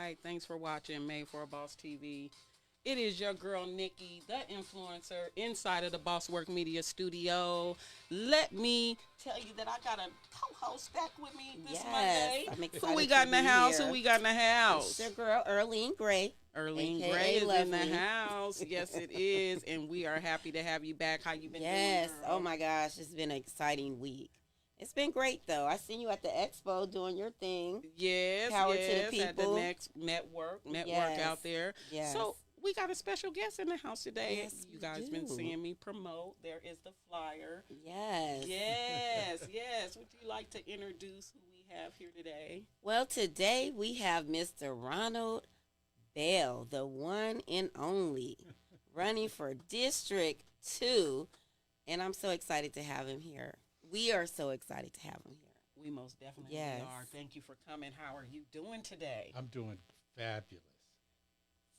right. Thanks for watching Made for a Boss TV. It is your girl Nikki, the influencer inside of the Boss Work Media Studio. Let me tell you that I got a co-host back with me this Yes, Monday. I'm Who we excited to got in the be house? Who here. we got in the It's your house? girl, Earlene Gray, Erlene Gray aka is in the Lovely. house. Yes, it is, and we are happy to have you back. How you been doing, Yes. Oh girl? my gosh, it's been an exciting week. It's been great though. I seen you at the expo doing your thing. Yes, Power to the yes. At the people. next network Yes. out there. Yes. So we got a special guest in the house today. Yes, You we guys been do. seeing me promote. There is the flyer. Yes. Yes, yes. Would you like to introduce who we have here today? Well, today we have Mr. Ronald Bell, the one and only, running for District 2. And I'm so excited to have him here. We are so excited to have him here. We most definitely Yes. are. Thank you for coming. How are you doing today? I'm doing fabulous.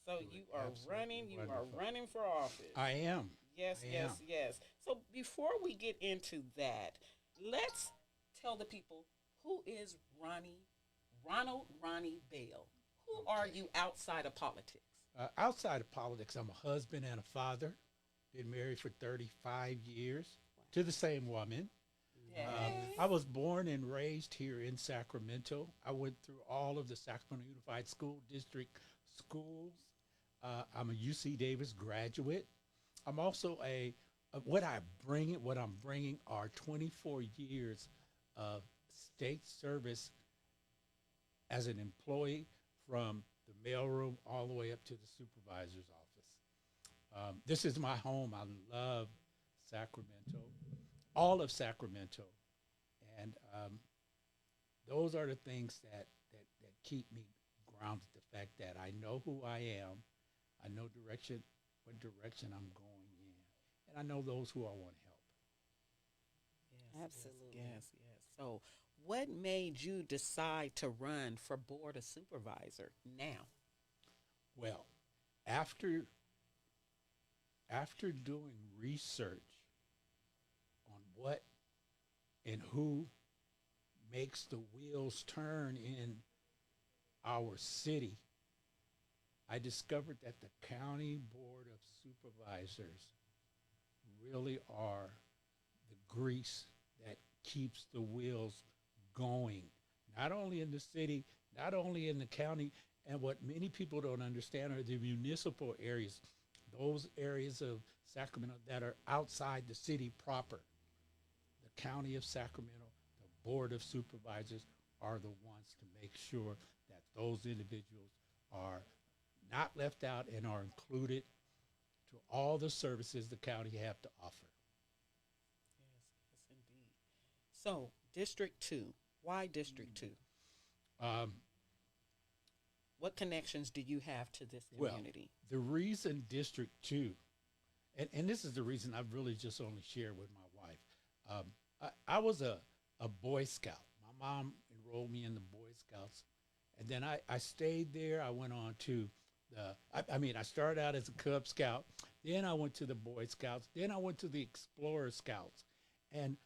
So doing you are absolutely running. You are wonderful. running for office. I am. Yes, I yes, am. yes. So before we get into that, let's tell the people who is Ronald Ronnie Bell. Who are you outside of politics? Outside of politics, I'm a husband and a father. Been married for 35 years to the same woman. Yes. I was born and raised here in Sacramento. I went through all of the Sacramento Unified School District schools. I'm a UC Davis graduate. I'm also what I'm bringing are 24 years of state service as an employee from the mailroom all the way up to the supervisor's office. This is my home. I love Sacramento, all of Sacramento, and those are the things that keep me grounded. The fact that I know who I am, I know what direction I'm going in, and I know those who I want to help. Yes, Absolutely. yes, yes. So, what made you decide to run for board of supervisor now? Well, after after doing research on what and who makes the wheels turn in our city, I discovered that the county board of supervisors really are the grease that keeps the wheels going, not only in the city, not only in the county, and what many people don't understand are the municipal areas, those areas of Sacramento that are outside the city proper. The county of Sacramento, the board of supervisors are the ones to make sure that those individuals are not left out and are included to all the services the county have to offer. Yes, yes, indeed. So, District 2. Why District 2? Um, What connections do you have to this well, community? the reason District 2, and this is the reason I've really just only shared with my wife. I was a Boy Scout. My mom enrolled me in the Boy Scouts, and then I stayed there. I went on to I started out as a Cub Scout, then I went to the Boy Scouts, then I went to the Explorer Scouts. And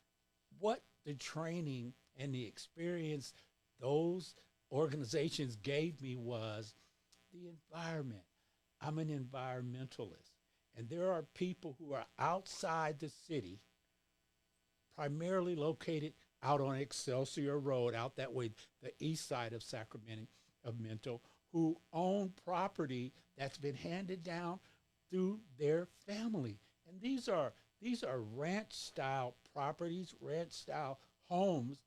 what the training and the experience those organizations gave me was the environment. I'm an environmentalist, and there are people who are outside the city, primarily located out on Excelsior Road, out that way, the east side of Sacramento, who own property that's been handed down through their family. And these are ranch style properties, ranch style homes.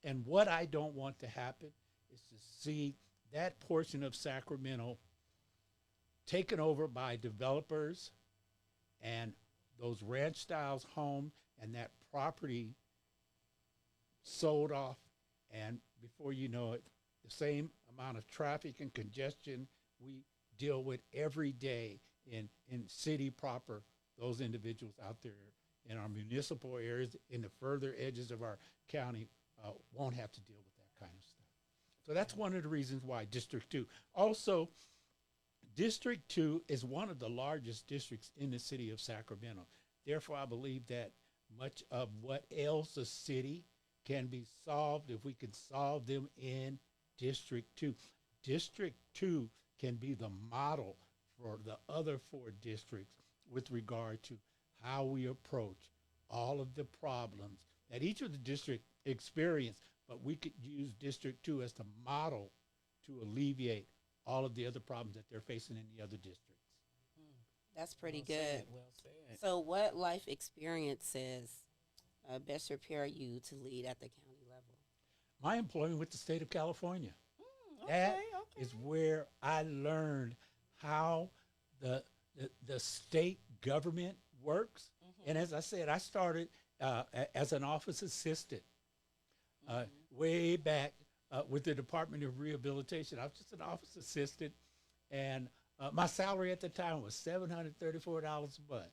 And what I don't want to happen is to see that portion of Sacramento taken over by developers and those ranch styles homes and that property sold off, and before you know it, the same amount of traffic and congestion we deal with every day in city proper, those individuals out there in our municipal areas, in the further edges of our county, won't have to deal with that kind of stuff. So that's one of the reasons why District 2. Also, District 2 is one of the largest districts in the city of Sacramento. Therefore, I believe that much of what ails the city can be solved if we can solve them in District 2. District 2 can be the model for the other 4 districts with regard to how we approach all of the problems that each of the districts experience, but we could use District 2 as the model to alleviate all of the other problems that they're facing in the other districts. That's pretty Well good. said, well said. So, what life experiences best prepare you to lead at the county level? My employment with the state of California. Okay, That okay. is where I learned how the state government works. And as I said, I started as an office assistant way back with the Department of Rehabilitation. I was just an office assistant, and my salary at the time was $734 a month,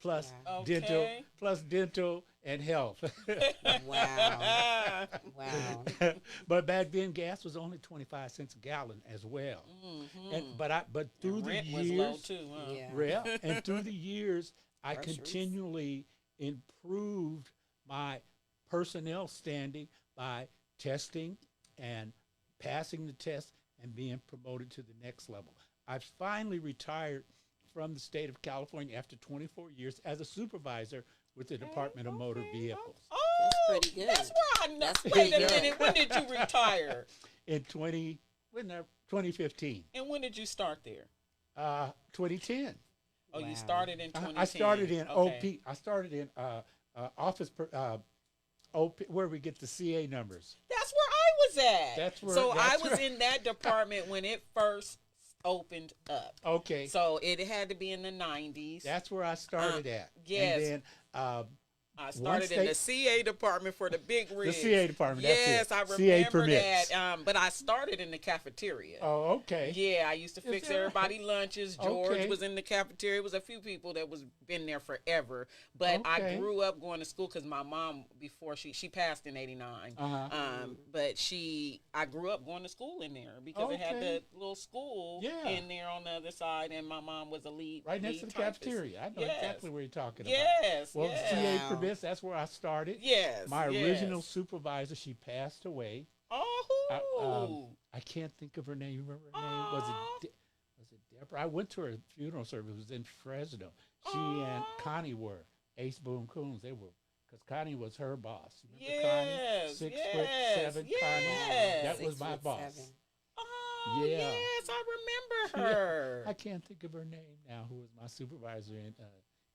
plus Wow. dental and health. Wow. Wow. But back then, gas was only 25 cents a gallon as well. But through the Rent years, was low too, huh? Yeah. and through the years, I Groceries. continually improved my personnel standing by testing and passing the test and being promoted to the next level. I finally retired from the state of California after 24 years as a supervisor with the Department of Motor Vehicles. Oh, That's pretty good. That's where I know. That's Wait pretty a good. minute. When did you retire? In 2015, And when did you start there? 2010. Oh, Wow. you started in 2010. I started in Okay. OP. I started in office OP, where we get the CA numbers. That's where I was at. That's where- So I that's was where- in that department when it first opened up. Okay, So it had to be in the 90s. that's where I started at. yes. And then I started in they- the CA department for the big rigs. the CA department. That's Yes, it. I remember CA permits. that. But I started in the cafeteria. Oh, okay. Yeah, I used to fix that right? everybody lunches. George Okay. was in the cafeteria. It was a few people that was been there forever. But I Okay. grew up going to school because my mom, before she passed in '89. But I grew up going to school in there because it had Okay. the little school Yeah. in there on the other side, and my mom was a lead. Right next to lead the typist. cafeteria. I know Yes. exactly where you're talking about. Yes. Well, yes. the CA Wow. permits, that's where I started. Yes. My yes. original supervisor, she passed away. Oh. I can't think of her name. You remember her name? Was it Deborah? I went to her funeral service. It was in Fresno. She and Connie were Ace Boom Coons. They were, because Connie was her boss. Remember Connie? Yes. 6'7" yes. Connie. That was my 6'7". boss. Oh, Yeah. yes, I remember her. I can't think of her name now. Who was my supervisor in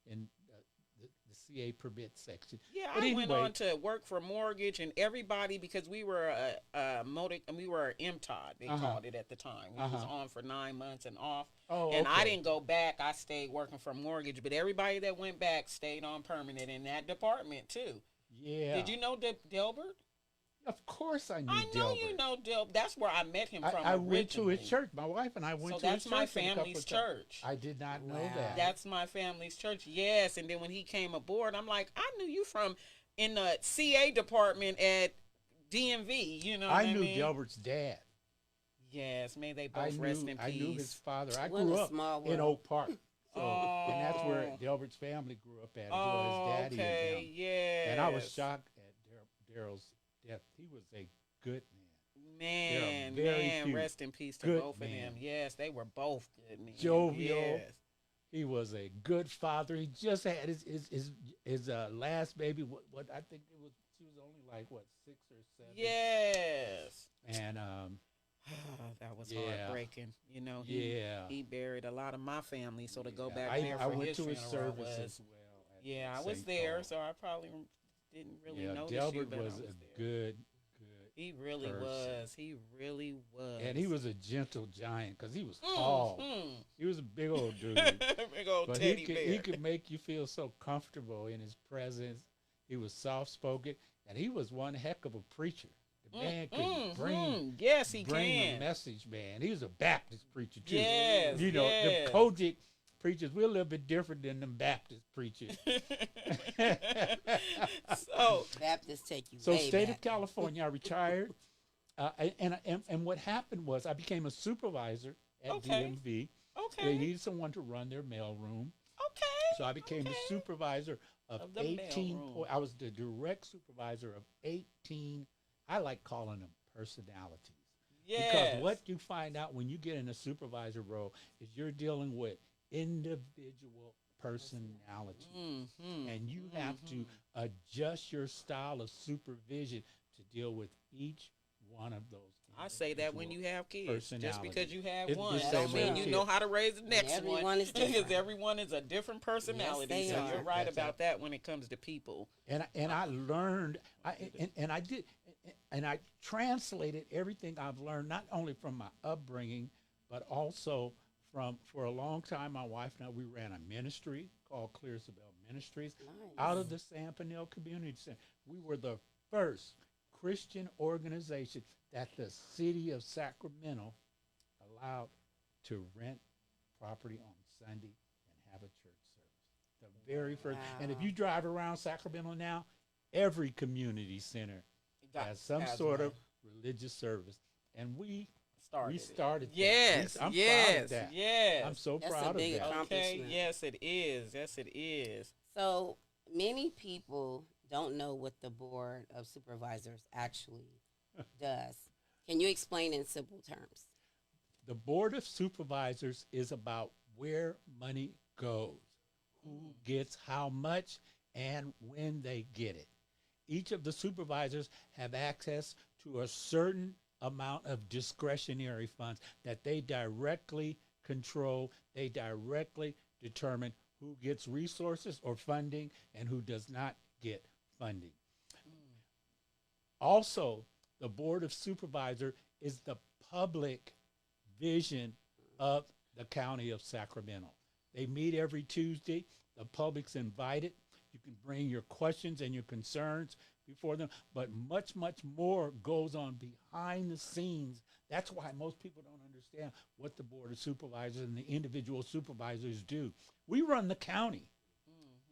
the CA permit section? Yeah, But I went anyway. on to work for mortgage and everybody because we were we were MTOD, they called it at the time. We was on for 9 months and off. Oh, And I okay. didn't go back. I stayed working for mortgage, but everybody that went back stayed on permanent in that department too. Yeah. Did you know Delbert? Of course I knew I know Delbert. you know Delbert. That's where I met him from. I went to his originally. church. My wife and I went So to his that's church. my a couple family's of times. church. I did not know Wow. that. That's my family's church. Yes, and then when he came aboard, I'm like, I knew you from in the CA department at DMV. You know, what I knew mean? Delbert's dad. Yes, may they both I rest in knew peace. I knew his father. I What grew a up small in world. Oak Park. So and that's where Oh. Delbert's family grew up at, as Oh, well as Daddy okay, and them. yes. And I was shocked at Daryl's death. He was a good man. There are very Man, few rest in peace to good both of them. men. Yes, they were both good men. Jovial. Yes. He was a good father. He just had his last baby. What I think it was. She was only like 6 or 7. Yes. And That was Yeah. heartbreaking. You know, yeah. he buried a lot of my family, so to go Yeah, back there I for went his to his funeral service was, as well. at yeah, I was St. there, Paul. so I probably didn't really Yeah, notice you, Delbert but was I was a there. good, He really person. was. He really was. and he was a gentle giant because he was tall. He was a big old dude, Big old but teddy bear. he could make you feel so comfortable in his presence. He was soft spoken, and he was one heck of a preacher. The man could bring Yes, he the can. message, man. He was a Baptist preacher too. Yes, You know, yes. the Kojic preachers, we're a little bit different than them Baptist preachers. So, Baptists take you So, way state back. of California, I retired, and what happened was I became a supervisor at Okay. DMV. They okay. needed someone to run their mailroom, Okay. so I became the okay. supervisor of Of the 18. mailroom. I was the direct supervisor of 18. I like calling them personalities. Because Yes. what you find out when you get in a supervisor role is you're dealing with individual personalities. Mm-hmm. And you have to adjust your style of supervision to deal with each one of those I say that when individual you have kids. Just personalities. because you have It- one it's same don't with mean a you kid. know how to raise the next one. everyone is Because different. everyone is a different personality. they So are. you're right That's about that when it comes to people. And I learned and I did and I translated everything I've learned not only from my upbringing but also from for a long time my wife and I we ran a ministry called Clear Isabel Ministries out of the San Pernil Community Center. We were the first Christian organization that the city of Sacramento allowed to rent property on Sunday and have a church service. The very first. And if Wow. you drive around Sacramento now, every community center has some sort one. of religious service. And we Started. started that. Yes, I'm proud yes, of that. yes. I'm so That's a proud of big that. accomplishment. Okay, yes it is. Yes it is. So many people don't know what the Board of Supervisors actually does. Can you explain in simple terms? The Board of Supervisors is about where money goes, who gets how much, and when they get it. Each of the supervisors have access to a certain amount of discretionary funds that they directly control. They directly determine who gets resources or funding and who does not get funding. Also, the Board of Supervisor is the public vision of the county of Sacramento. They meet every Tuesday. The public's invited. You can bring your questions and your concerns before them, but much, much more goes on behind the scenes. That's why most people don't understand what the Board of Supervisors and the individual supervisors do. We run the county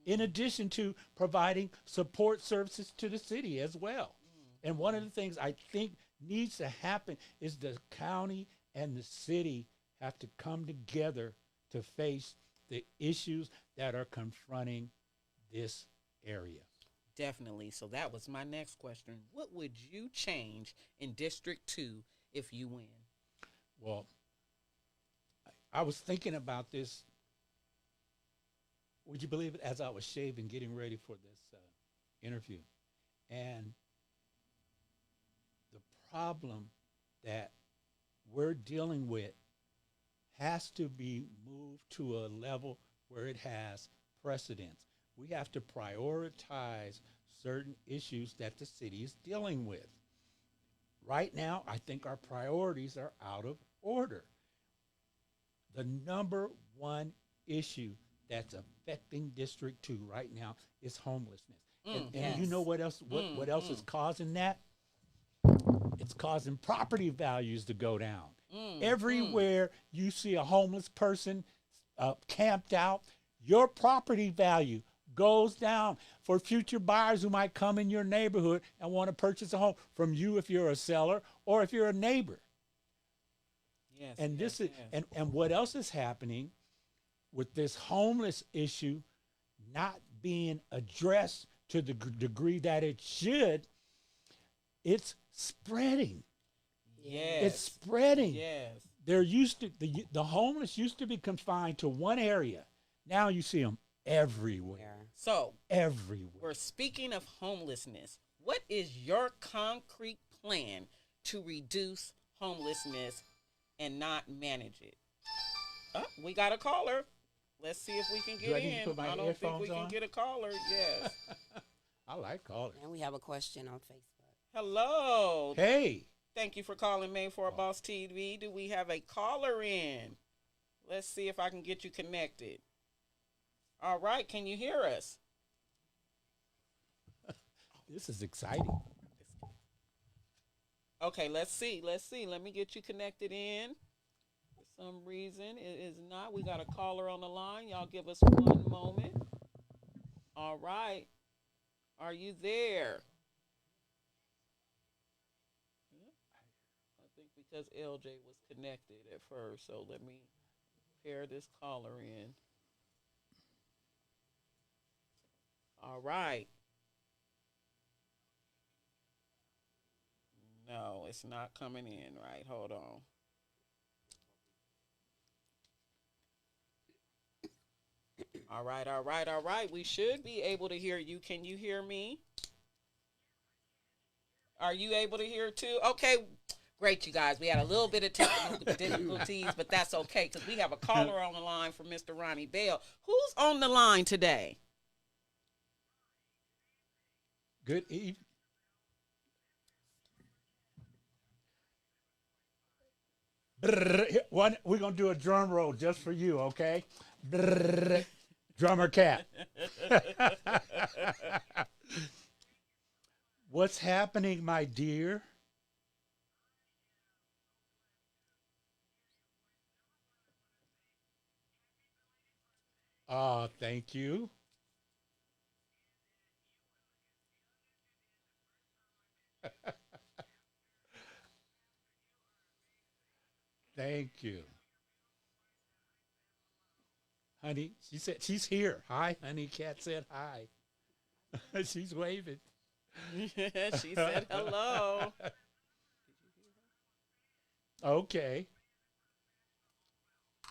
in addition to providing support services to the city as well. And one of the things I think needs to happen is the county and the city have to come together to face the issues that are confronting this area. Definitely. So that was my next question. What would you change in District 2 if you win? Well, I was thinking about this. Would you believe it? As I was shaving, getting ready for this interview, and the problem that we're dealing with has to be moved to a level where it has precedence. We have to prioritize certain issues that the city is dealing with. Right now, I think our priorities are out of order. The number one issue that's affecting District 2 right now is homelessness. And you know what else what else is causing that? It's causing property values to go down. Everywhere you see a homeless person camped out, your property value goes down for future buyers who might come in your neighborhood and want to purchase a home from you if you're a seller or if you're a neighbor. Yes. And yes, this is yes. and what else is happening with this homeless issue not being addressed to the degree that it should? It's spreading. Yes. It's spreading. Yes. There used to the homeless used to be confined to one area. Now you see them everywhere. So Everywhere. we're speaking of homelessness. What is your concrete plan to reduce homelessness and not manage it? Oh, we got a caller. Let's see if we can Do get I need to in. put my I don't think we earphones can on? get a caller. Yes. I like callers. And we have a question on Facebook. Hello. Hey, Thank you for calling Made for a Boss TV. Do we have a caller in? Let's see if I can get you connected. All right. Can you hear us? this is exciting. Okay, let's see. Let's see. Let me get you connected in. For some reason, it is not. We got a caller on the line. Y'all give us one moment. All right. Are you there? I think because LJ was connected at first, so let me pair this caller in. All right. No, it's not coming in right. Hold on. All right, all right, all right. We should be able to hear you. Can you hear me? Are you able to hear too? Okay, great, you guys. We had a little bit of technical difficulties, but that's okay because we have a caller on the line for Mr. Ronnie Bell. Who's on the line today? Good evening. One, we're gonna do a drum roll just for you, okay? Drummer cat. What's happening, my dear? Thank you. Thank you. Honey, she said she's here. Hi, honey. Cat said hi. She's waving. She said hello. Okay.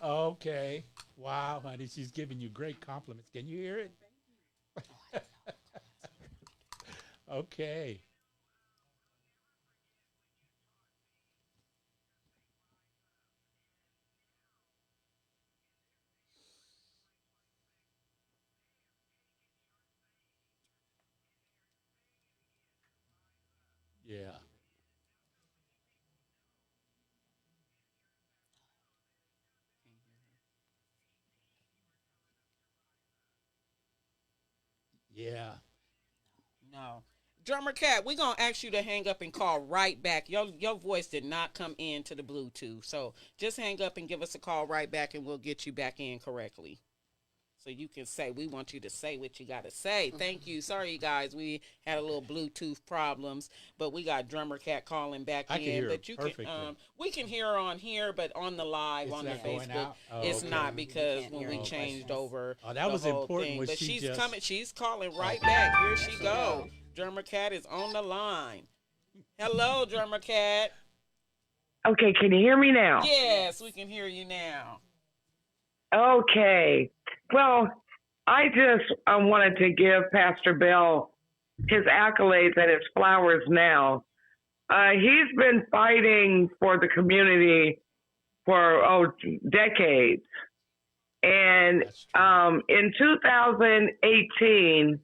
Okay. Wow, honey. She's giving you great compliments. Can you hear it? Okay. Yeah. Yeah. No. Drummer Cat, we're going to ask you to hang up and call right back. Your voice did not come into the Bluetooth. So just hang up and give us a call right back and we'll get you back in correctly. So you can say, we want you to say what you got to say. Thank you. Sorry, you guys. We had a little Bluetooth problems, but we got Drummer Cat calling back I in. can hear But her you perfectly. we can hear her on here, but on the live, It's on the not going Facebook, out? Oh, it's okay. not because can't when hear we all changed questions. over Oh, that the was whole important. thing. Was But she she's just... coming. She's calling right back. Here she go. Drummer Cat is on the line. Hello, Drummer Cat. Okay, can you hear me now? Yes, we can hear you now. Okay. Well, I just wanted to give Pastor Bell his accolades and his flowers now. He's been fighting for the community for decades. And That's true. in 2018,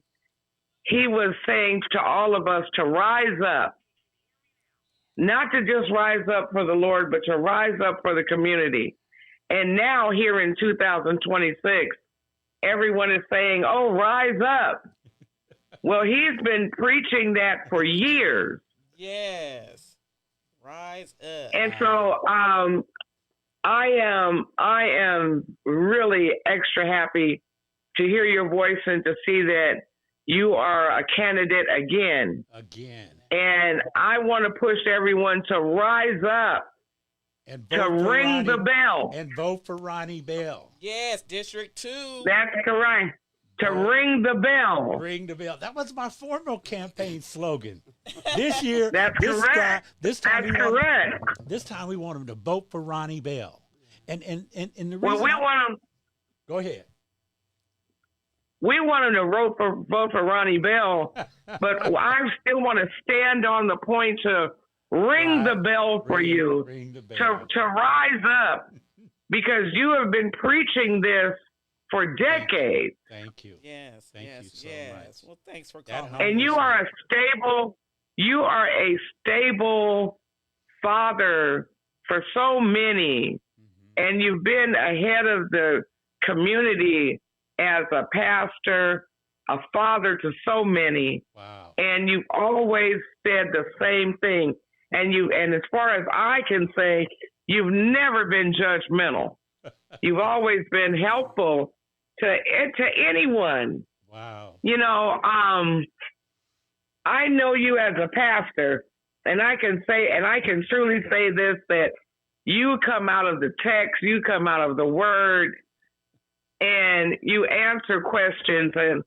he was saying to all of us to rise up, not to just rise up for the Lord, but to rise up for the community. And now here in 2026, everyone is saying, oh, rise up. Well, he's been preaching that for years. Yes. Rise up. And so I am really extra happy to hear your voice and to see that you are a candidate again. Again. And I want to push everyone to rise up, And to vote for ring the Ronnie, bell. and vote for Ronnie Bell. Yes, District 2. That's correct. To ring the bell. Ring the bell. That was my former campaign slogan. This year, That's this correct. time, this time That's we want, correct. this time we want him to vote for Ronnie Bell. And the Well, reason we want him. go ahead. We want him to vote for Ronnie Bell, but I still want to stand on the point to ring the bell for you, Ring the bell. to rise up, because you have been preaching this for decades, Thank you. Yes, Thank yes, you so yes. much. Well, thanks for That calling. humbles and you are a stable father for so many, and you've been ahead of the community as a pastor, a father to so many. Wow. And you've always said the same thing. And as far as I can say, you've never been judgmental. You've always been helpful to anyone. Wow. You know, I know you as a pastor, and I can truly say this, that you come out of the text, you come out of the word, and you answer questions, and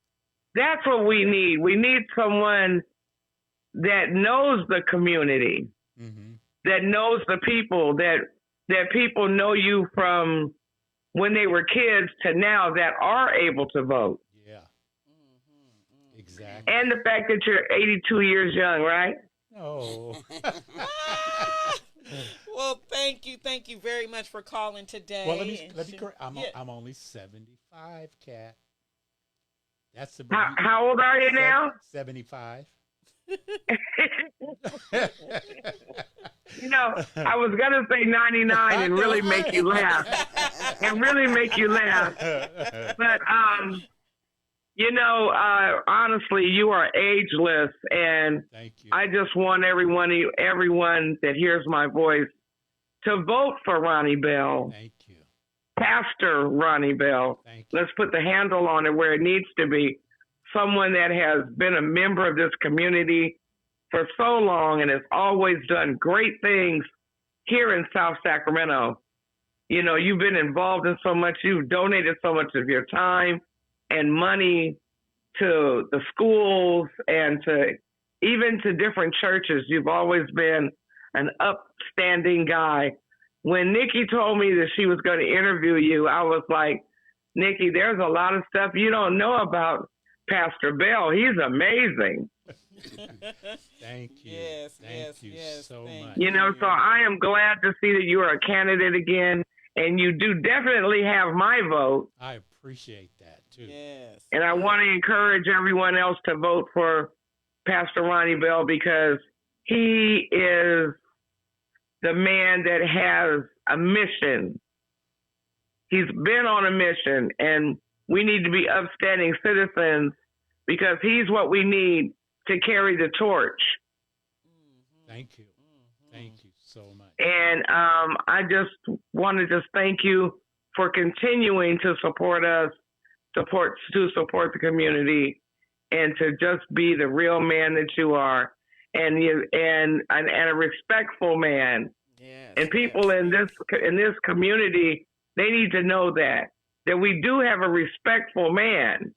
that's what we need. We need someone that knows the community, Mm-hmm. that knows the people, that people know you from when they were kids to now that are able to vote. Yeah. Mm-hmm. Exactly. And the fact that you're 82 years young, right? Oh. Well, thank you very much for calling today. Well, let me correct. Yeah. I'm only 75, Cat. That's the How old are you now? 75. You know, I was going to say 99 and really make you laugh. But, you know, honestly, you are ageless. And Thank you. I just want everyone that hears my voice to vote for Ronnie Bell, Thank you. Pastor Ronnie Bell. Thank you. Let's put the handle on it where it needs to be. Someone that has been a member of this community for so long and has always done great things here in South Sacramento. You know, you've been involved in so much. You've donated so much of your time and money to the schools and even to different churches. You've always been an upstanding guy. When Nikki told me that she was going to interview you, I was like, Nikki, there's a lot of stuff you don't know about Pastor Bell. He's amazing. Thank you. Yes, Thank you so much. You know, so I am glad to see that you are a candidate again, and you do definitely have my vote. I appreciate that, too. Yes. And I want to encourage everyone else to vote for Pastor Ronnie Bell because he is the man that has a mission. He's been on a mission, and we need to be upstanding citizens because he's what we need to carry the torch. Thank you. Thank you so much. And I just want to thank you for continuing to support us, to support the community, and to just be the real man that you are, and a respectful man. Yes. And people in this community, they need to know that we do have a respectful man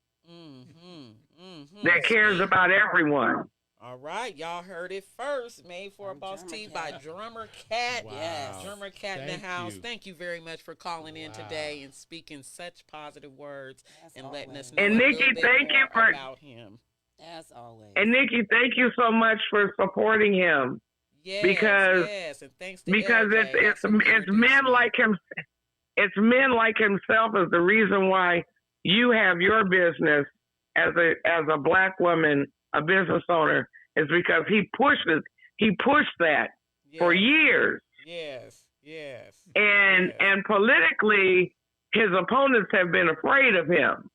that cares about everyone. All right, y'all heard it first. Made for a Boss T by Drummer Cat. Wow. Yes, Drummer Cat in the house. You. Thank you very much for calling in today and speaking such positive words and letting us know And a Nikki, little bit thank you more for about him. As always. And Nikki, thank you so much for supporting him. Yes, Because- yes, and thanks to Because LJ, it's that's who introduced men me. like him. It's men like himself is the reason why you have your business as a black woman, a business owner, is because he pushed that for years. Yes, yes. And politically, his opponents have been afraid of him.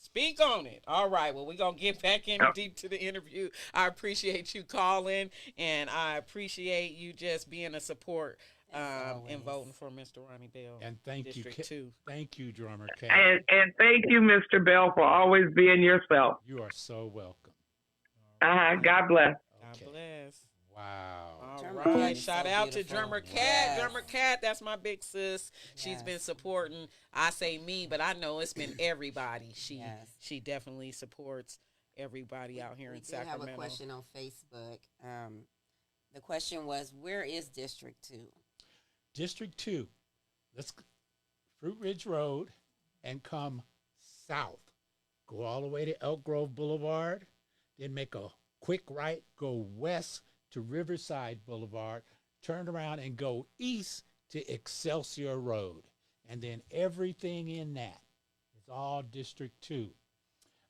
Speak on it. All right. Well, we're going to get back in deep to the interview. I appreciate you calling, and I appreciate you just being a support and voting for Mr. Ronnie Bell. And thank District you. 2. Thank you, Drummer Cat. And thank you, Mr. Bell, for always being yourself. You are so welcome. God bless. God bless. Wow. All Drummer right. Cat is Shout so out to beautiful. Drummer Cat. Yes. Drummer Cat, that's my big sis. She's Yes. been supporting. I say me, but I know it's been everybody. She definitely supports everybody out here in We Sacramento. have a question on Facebook. The question was, where is District 2? District 2. Let's Fruit Ridge Road and come south. Go all the way to Elk Grove Boulevard, then make a quick right, go west to Riverside Boulevard, turn around and go east to Excelsior Road. And then everything in that is all District 2.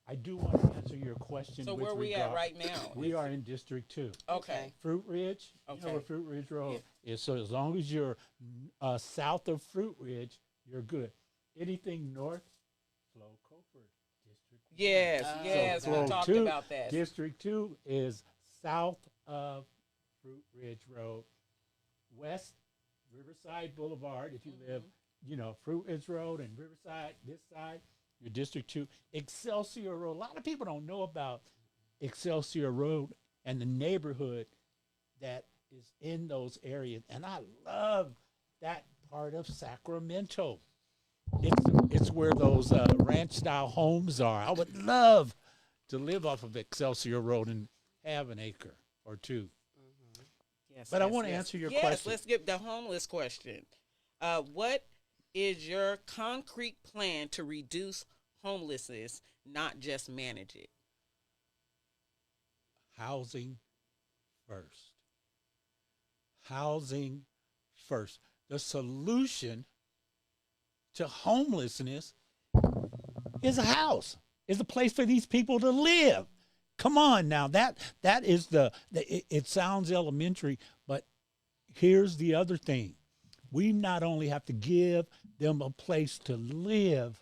I do want to answer your question. So with where we at regard- right now? We are in District 2. Okay. Fruit Ridge, you know Okay. where Fruit Ridge Road is. So as long as you're south of Fruit Ridge, you're good. Anything north, Flo Cofer, District 1. Yes, Oh, yes, So we Flo talked 2, about that. District 2 is south of Fruit Ridge Road, west Riverside Boulevard. If you live, Fruit Ridge Road and Riverside, this side, your District 2. Excelsior Road. A lot of people don't know about Excelsior Road and the neighborhood that is in those areas. And I love that part of Sacramento. It's where those ranch-style homes are. I would love to live off of Excelsior Road and have an acre or two. Yes, But I yes, want to yes. answer your yes, question. let's get the homeless question. What is your concrete plan to reduce homelessness, not just manage it? Housing first. Housing first. The solution to homelessness is a house, is a place for these people to live. Come on now, that is it sounds elementary, but here's the other thing. We not only have to give them a place to live,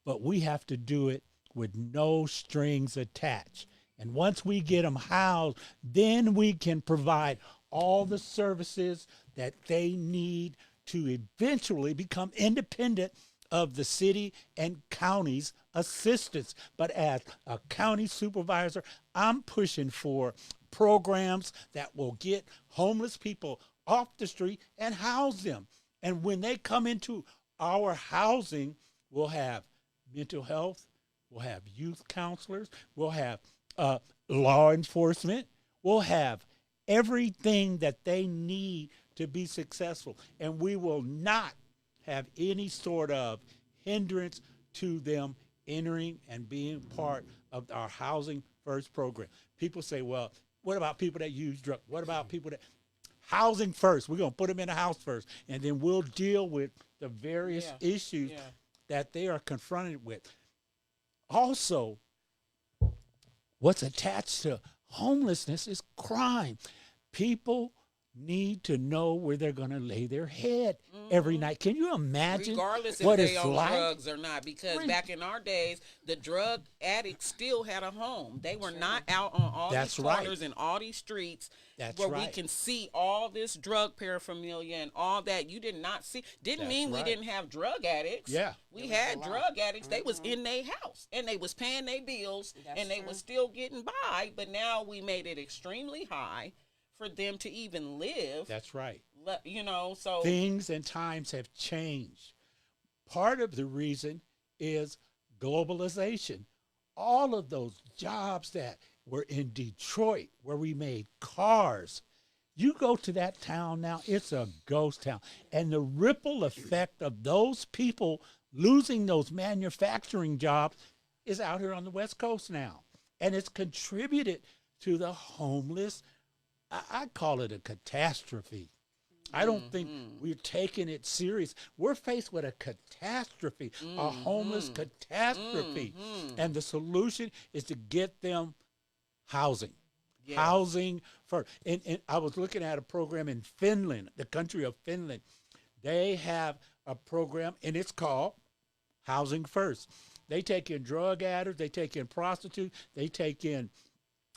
but we have to do it with no strings attached. And once we get them housed, then we can provide all the services that they need to eventually become independent of the city and county's assistance. But as a county supervisor, I'm pushing for programs that will get homeless people off the street and house them. And when they come into our housing, we'll have mental health, we'll have youth counselors, we'll have law enforcement, we'll have everything that they need to be successful. And we will not have any sort of hindrance to them entering and being part of our Housing First program. People say, well, what about people that use drugs? What about people that... Housing first. We're going to put them in the house first, and then we'll deal with the various issues that they are confronted with. Also, what's attached to homelessness is crime. People need to know where they're going to lay their head every night. Can you imagine regardless what if they it's on like? drugs or not? Because back in our days, the drug addicts still had a home. They were not out on all That's these corners and all these streets That's where right. we can see all this drug paraphernalia and all that. You did not see. Didn't That's mean we right. didn't have drug addicts. Yeah. We had drug addicts. They was in their house and they was paying their bills and they was still getting by. But now we made it extremely high for them to even live. That's right. You know, so Things and times have changed. Part of the reason is globalization. All of those jobs that were in Detroit where we made cars, you go to that town now, it's a ghost town. And the ripple effect of those people losing those manufacturing jobs is out here on the West Coast now. And it's contributed to the homeless. I call it a catastrophe. I don't think we're taking it serious. We're faced with a catastrophe, a homeless catastrophe. And the solution is to get them housing. Yes. Housing first. And I was looking at a program in Finland, the country of Finland. They have a program, and it's called Housing First. They take in drug addicts, they take in prostitutes, they take in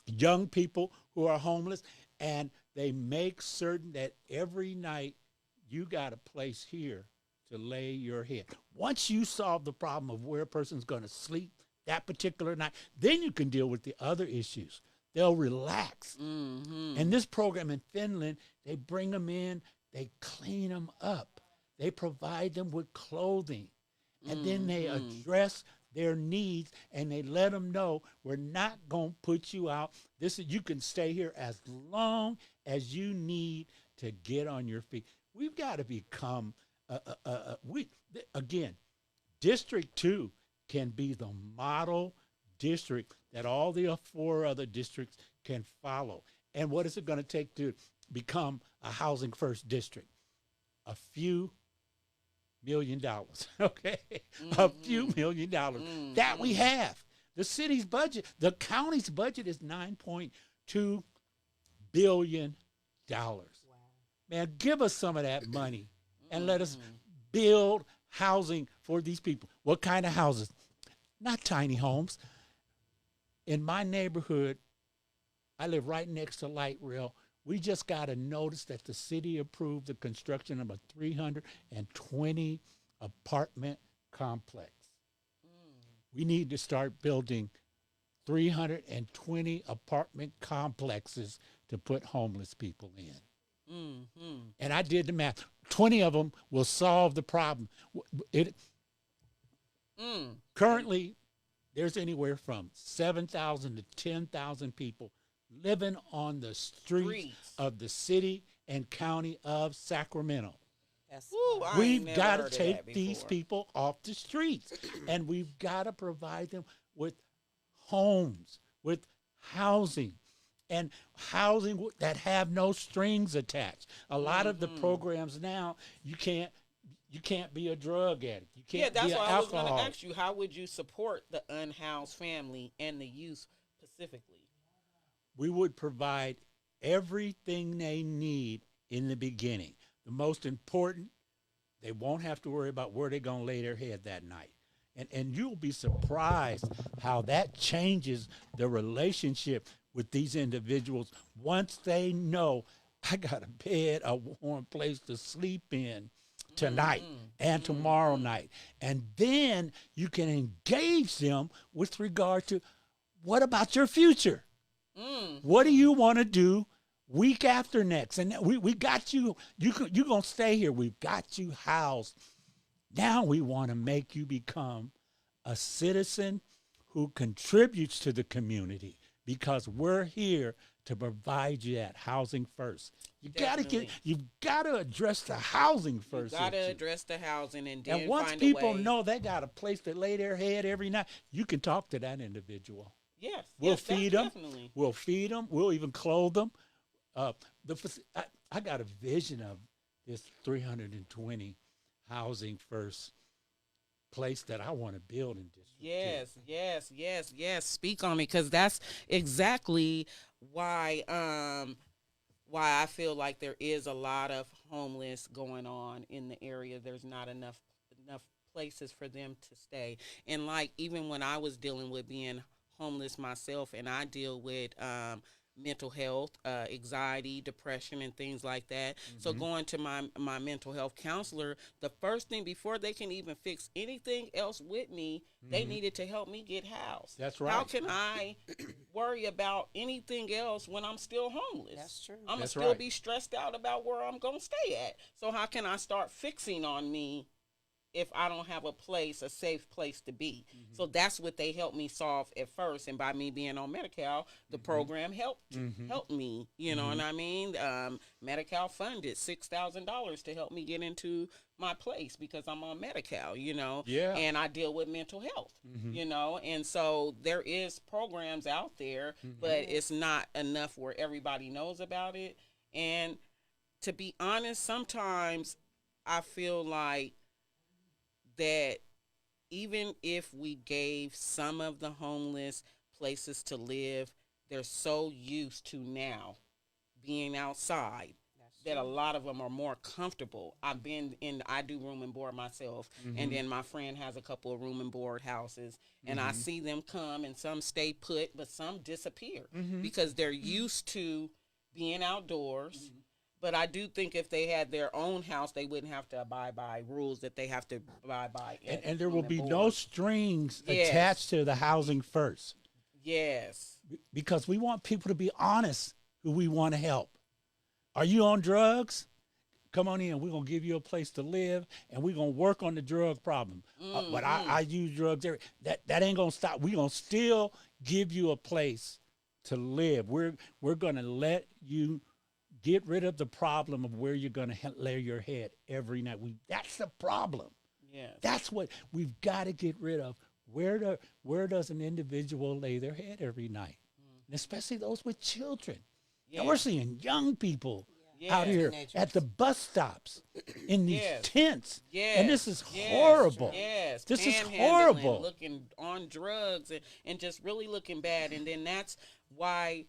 young people who are homeless, and they make certain that every night you got a place here to lay your head. Once you solve the problem of where a person's going to sleep that particular night, then you can deal with the other issues. They'll relax. And this program in Finland, they bring them in, they clean them up, they provide them with clothing, and then they address their needs, and they let them know we're not going to put you out. You can stay here as long as you need to get on your feet. We've got to become again, District 2 can be the model district that all the 4 other districts can follow. And what is it going to take to become a housing first district? A few $1 million, okay? A few $1 million that we have. The city's budget, the county's budget is $9.2 billion. Wow. Man, give us some of that money and let us build housing for these people. What kind of houses? Not tiny homes. In my neighborhood, I live right next to light rail. We just got a notice that the city approved the construction of a 320 apartment complex. We need to start building 320 apartment complexes to put homeless people in. And I did the math. 20 of them will solve the problem. Currently, there's anywhere from 7,000 to 10,000 people living on the streets of the city and county of Sacramento. That's Ooh, I ain't We've never got heard to of take that these before. people off the streets, and we've got to provide them with homes, with housing, and housing that have no strings attached. A lot of the programs now, you can't be a drug addict. You Yeah, can't that's be an what I was going to alcoholic. ask you. How would you support the unhoused family and the youth specifically? We would provide everything they need in the beginning. The most important, they won't have to worry about where they're going to lay their head that night. And you'll be surprised how that changes the relationship with these individuals once they know I got a bed, a warm place to sleep in tonight and tomorrow night. And then you can engage them with regard to, what about your future? What do you want to do week after next? And we got you. You're going to stay here. We've got you housed. Now we want to make you become a citizen who contributes to the community, because we're here to provide you that housing first. You've got to address the housing first. Got to address the housing, and then And once find people a way. know they got a place to lay their head every night, you can talk to that individual. Yes, We'll yes, feed them. definitely. We'll feed them. We'll even clothe them. I got a vision of this 320 housing first place that I want to build in District 2. Yes. Speak on it, because that's exactly why I feel like there is a lot of homeless going on in the area. There's not enough places for them to stay. And like, even when I was dealing with being homeless myself, and I deal with mental health, anxiety, depression, and things like that. So going to my mental health counselor, the first thing, before they can even fix anything else with me, they needed to help me get housed. That's right. How can I worry about anything else when I'm still homeless? That's true. I'm going to That's still right. be stressed out about where I'm going to stay at. So how can I start fixing on me if I don't have a safe place to be? So that's what they helped me solve at first. And by me being on Medi-Cal, the program helped me, you know what I mean? Medi-Cal funded $6,000 to help me get into my place, because I'm on Medi-Cal, you know, Yeah. and I deal with mental health, you know, and so there is programs out there, but it's not enough where everybody knows about it. And to be honest, sometimes I feel like that even if we gave some of the homeless places to live, they're so used to now being outside that a lot of them are more comfortable. I do room and board myself, and then my friend has a couple of room and board houses, and I see them come, and some stay put, but some disappear because they're used to being outdoors. But I do think if they had their own house, they wouldn't have to abide by rules that they have to abide by. And there will be no strings Yes. attached to the housing first, Yes. because we want people to be honest who we want to help. Are you on drugs? Come on in. We're going to give you a place to live, and we're going to work on the drug problem. But I use drugs. That ain't going to stop. We're going to still give you a place to live. We're going to let you get rid of the problem of where you're going to lay your head every night. That's the problem. Yes. That's what we've got to get rid of. Where does an individual lay their head every night? And especially those with children. Yes. And we're seeing young people Yes. out here Teenagers. at the bus stops in these Yes. tents. Yes. And this is Yes. horrible. Yes. This is Panhandling, horrible. Looking on drugs and just really looking bad. And then that's why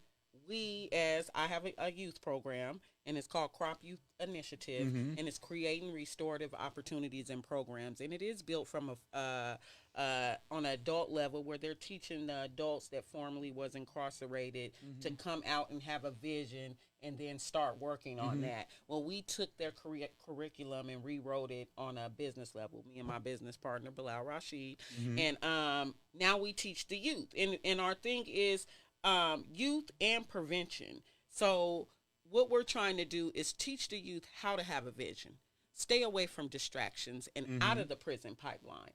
I have a youth program, and it's called Crop Youth Initiative, and it's creating restorative opportunities and programs. And it is built from on an adult level, where they're teaching the adults that formerly was incarcerated to come out and have a vision and then start working on that. Well, we took their curriculum and rewrote it on a business level, me and my business partner, Bilal Rashid. And now we teach the youth. And our thing is youth and prevention. So what we're trying to do is teach the youth how to have a vision, stay away from distractions, and out of the prison pipeline.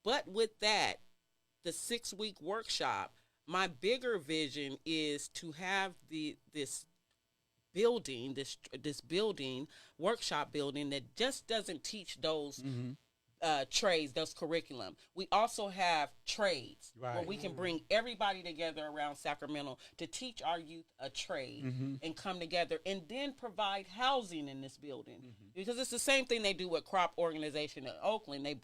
But with that, the 6-week workshop, my bigger vision is to have this building, this building, workshop building that just doesn't teach those trades, those curriculum. We also have trades where we can bring everybody together around Sacramento to teach our youth a trade and come together, and then provide housing in this building. Because it's the same thing they do with Crop Organization in Oakland. They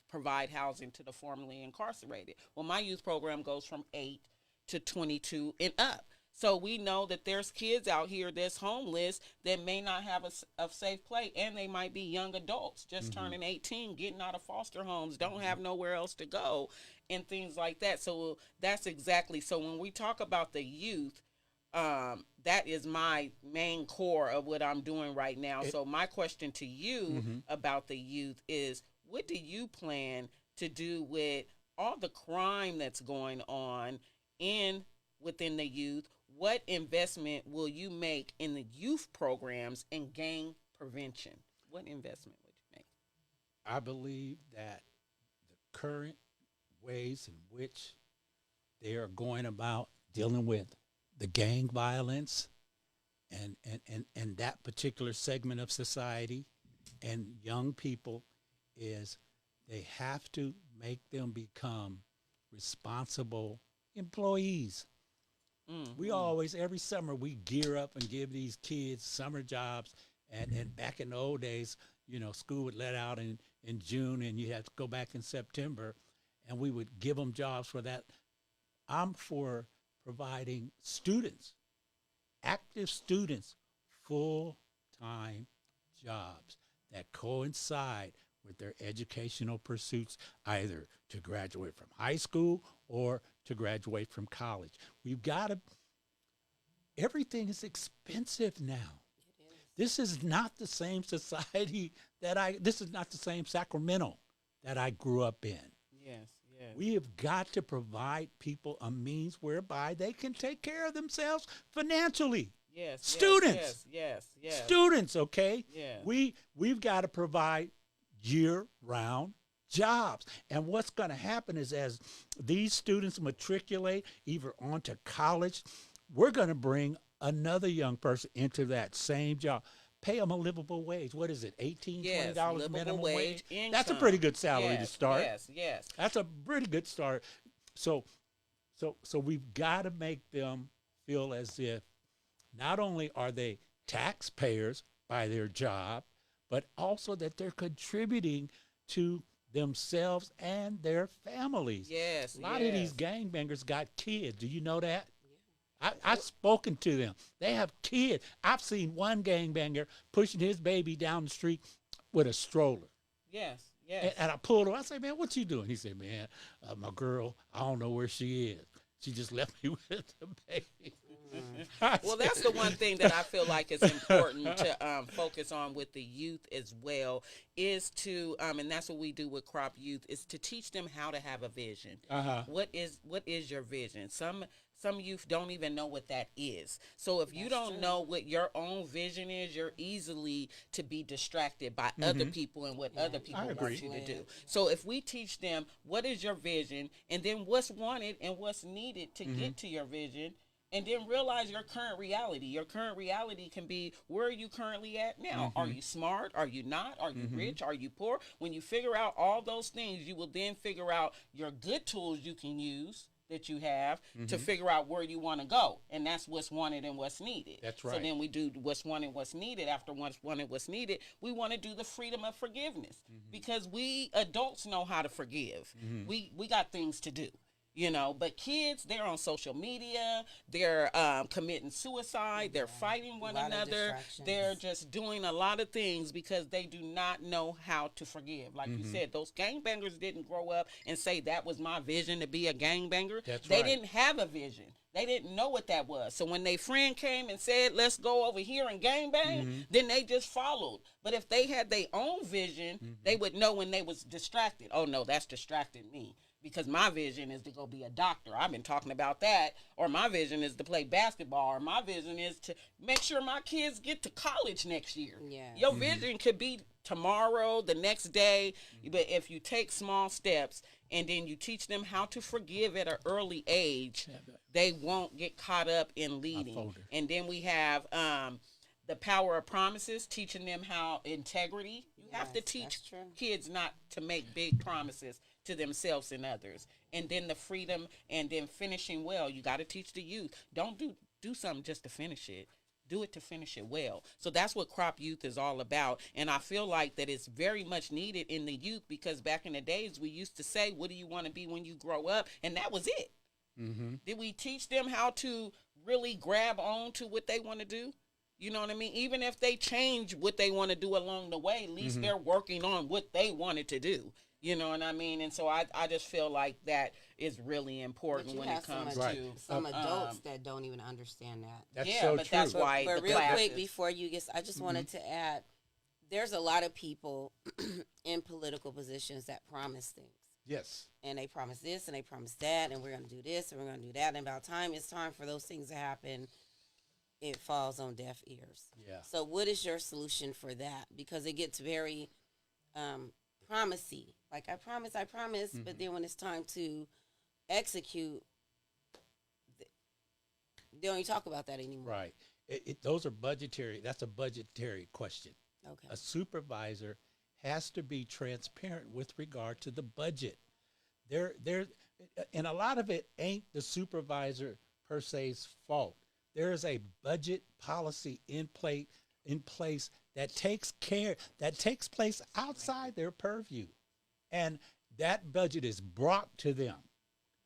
provide housing to the formerly incarcerated. Well, my youth program goes from 8 to 22 and up. So we know that there's kids out here that's homeless that may not have a safe play, and they might be young adults just turning 18, getting out of foster homes, don't have nowhere else to go, and things like that. So that's exactly. So when we talk about the youth, that is my main core of what I'm doing right now. So my question to you about the youth is, what do you plan to do with all the crime that's going on within the youth? What investment will you make in the youth programs and gang prevention? What investment would you make? I believe that the current ways in which they are going about dealing with the gang violence and that particular segment of society and young people is they have to make them become responsible employees. We always, every summer, we gear up and give these kids summer jobs. And back in the old days, you know, school would let out in June and you had to go back in September, and we would give them jobs for that. I'm for providing students, active students, full-time jobs that coincide with their educational pursuits, either to graduate from high school or to graduate from college. We've got to, everything is expensive now. This is not the same society this is not the same Sacramento that I grew up in. Yes. We have got to provide people a means whereby they can take care of themselves financially. Yes. Students. Yes. Students, okay? Yeah. We've got to provide year-round jobs. And what's going to happen is as these students matriculate either onto college, we're going to bring another young person into that same job. Pay them a livable wage. What is it, $18, $20 minimum wage? Income. That's a pretty good salary to start. Yes. That's a pretty good start. So we've got to make them feel as if not only are they taxpayers by their job, but also that they're contributing to themselves and their families. Yes. A lot of these gangbangers got kids. Do you know that? I've spoken to them. They have kids. I've seen one gangbanger pushing his baby down the street with a stroller. Yes. And I pulled him. I said, man, what you doing? He said, man, my girl, I don't know where she is. She just left me with the baby. Well, that's the one thing that I feel like is important to focus on with the youth as well, is to, and that's what we do with Crop Youth, is to teach them how to have a vision. What is your vision? Some youth don't even know what that is. So if you don't know what your own vision is, you're easily to be distracted by other people and what other people want you to do. So if we teach them what is your vision, and then what's wanted and what's needed to get to your vision, and then realize your current reality. Your current reality can be, where are you currently at now? Are you smart? Are you not? Are you rich? Are you poor? When you figure out all those things, you will then figure out your good tools you can use that you have to figure out where you want to go. And that's what's wanted and what's needed. That's right. So then we do what's wanted, what's needed. After what's wanted, what's needed, we want to do the freedom of forgiveness, because we adults know how to forgive. We got things to do. You know, but kids, they're on social media, they're committing suicide, they're fighting one another, they're just doing a lot of things because they do not know how to forgive. Like you said, those gangbangers didn't grow up and say that was my vision to be a gangbanger. They didn't have a vision. They didn't know what that was. So when their friend came and said, let's go over here and gangbang, then they just followed. But if they had their own vision, they would know when they was distracted. Oh, no, that's distracting me. because my vision is to go be a doctor. I've been talking about that. Or my vision is to play basketball. Or my vision is to make sure my kids get to college next year. Yeah. Your vision could be tomorrow, the next day, but if you take small steps and then you teach them how to forgive at an early age, they won't get caught up in leading. And then we have the power of promises, teaching them how integrity. You have to teach kids not to make big promises to themselves and others. And then the freedom, and then finishing well. You got to teach the youth. Don't do something just to finish it. Do it to finish it well. So that's what Crop Youth is all about. And I feel like that it's very much needed in the youth, because back in the days we used to say, what do you want to be when you grow up? And that was it. Mm-hmm. Did we teach them how to really grab on to what they want to do? You know what I mean? Even if they change what they want to do along the way, at least they're working on what they wanted to do. You know what I mean? And so I just feel like that is really important when it comes to some adults that don't even understand that. That's so true. That's why. But real quick, before you get, I just wanted to add, there's a lot of people in political positions that promise things. Yes. And they promise this and they promise that, and we're going to do this and we're going to do that. And about time it's time for those things to happen, it falls on deaf ears. Yeah. So what is your solution for that? Because it gets very promisey. Like, I promise, but then when it's time to execute, they don't even talk about that anymore. Right. Those are budgetary. That's a budgetary question. Okay. A supervisor has to be transparent with regard to the budget. And a lot of it ain't the supervisor per se's fault. There is a budget policy in place that takes place outside their purview. And that budget is brought to them.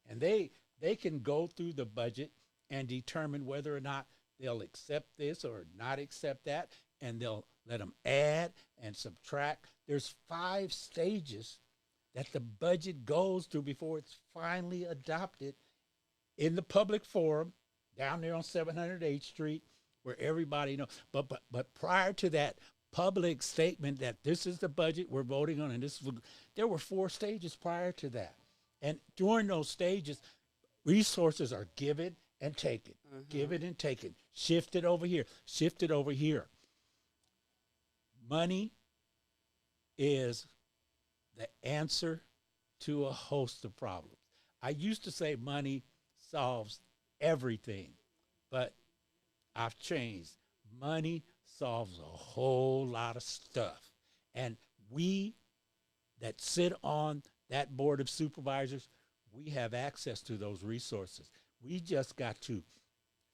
And they can go through the budget and determine whether or not they'll accept this or not accept that. And they'll let them add and subtract. There's 5 stages that the budget goes through before it's finally adopted in the public forum down there on 708th Street, where everybody knows. But prior to that public statement that this is the budget we're voting on, and there were 4 stages prior to that. And during those stages, resources are given and taken, given and taken, shifted over here, shifted over here. Money is the answer to a host of problems. I used to say money solves everything, but I've changed. Money solves a whole lot of stuff. And we that sit on that board of supervisors, we have access to those resources. We just got to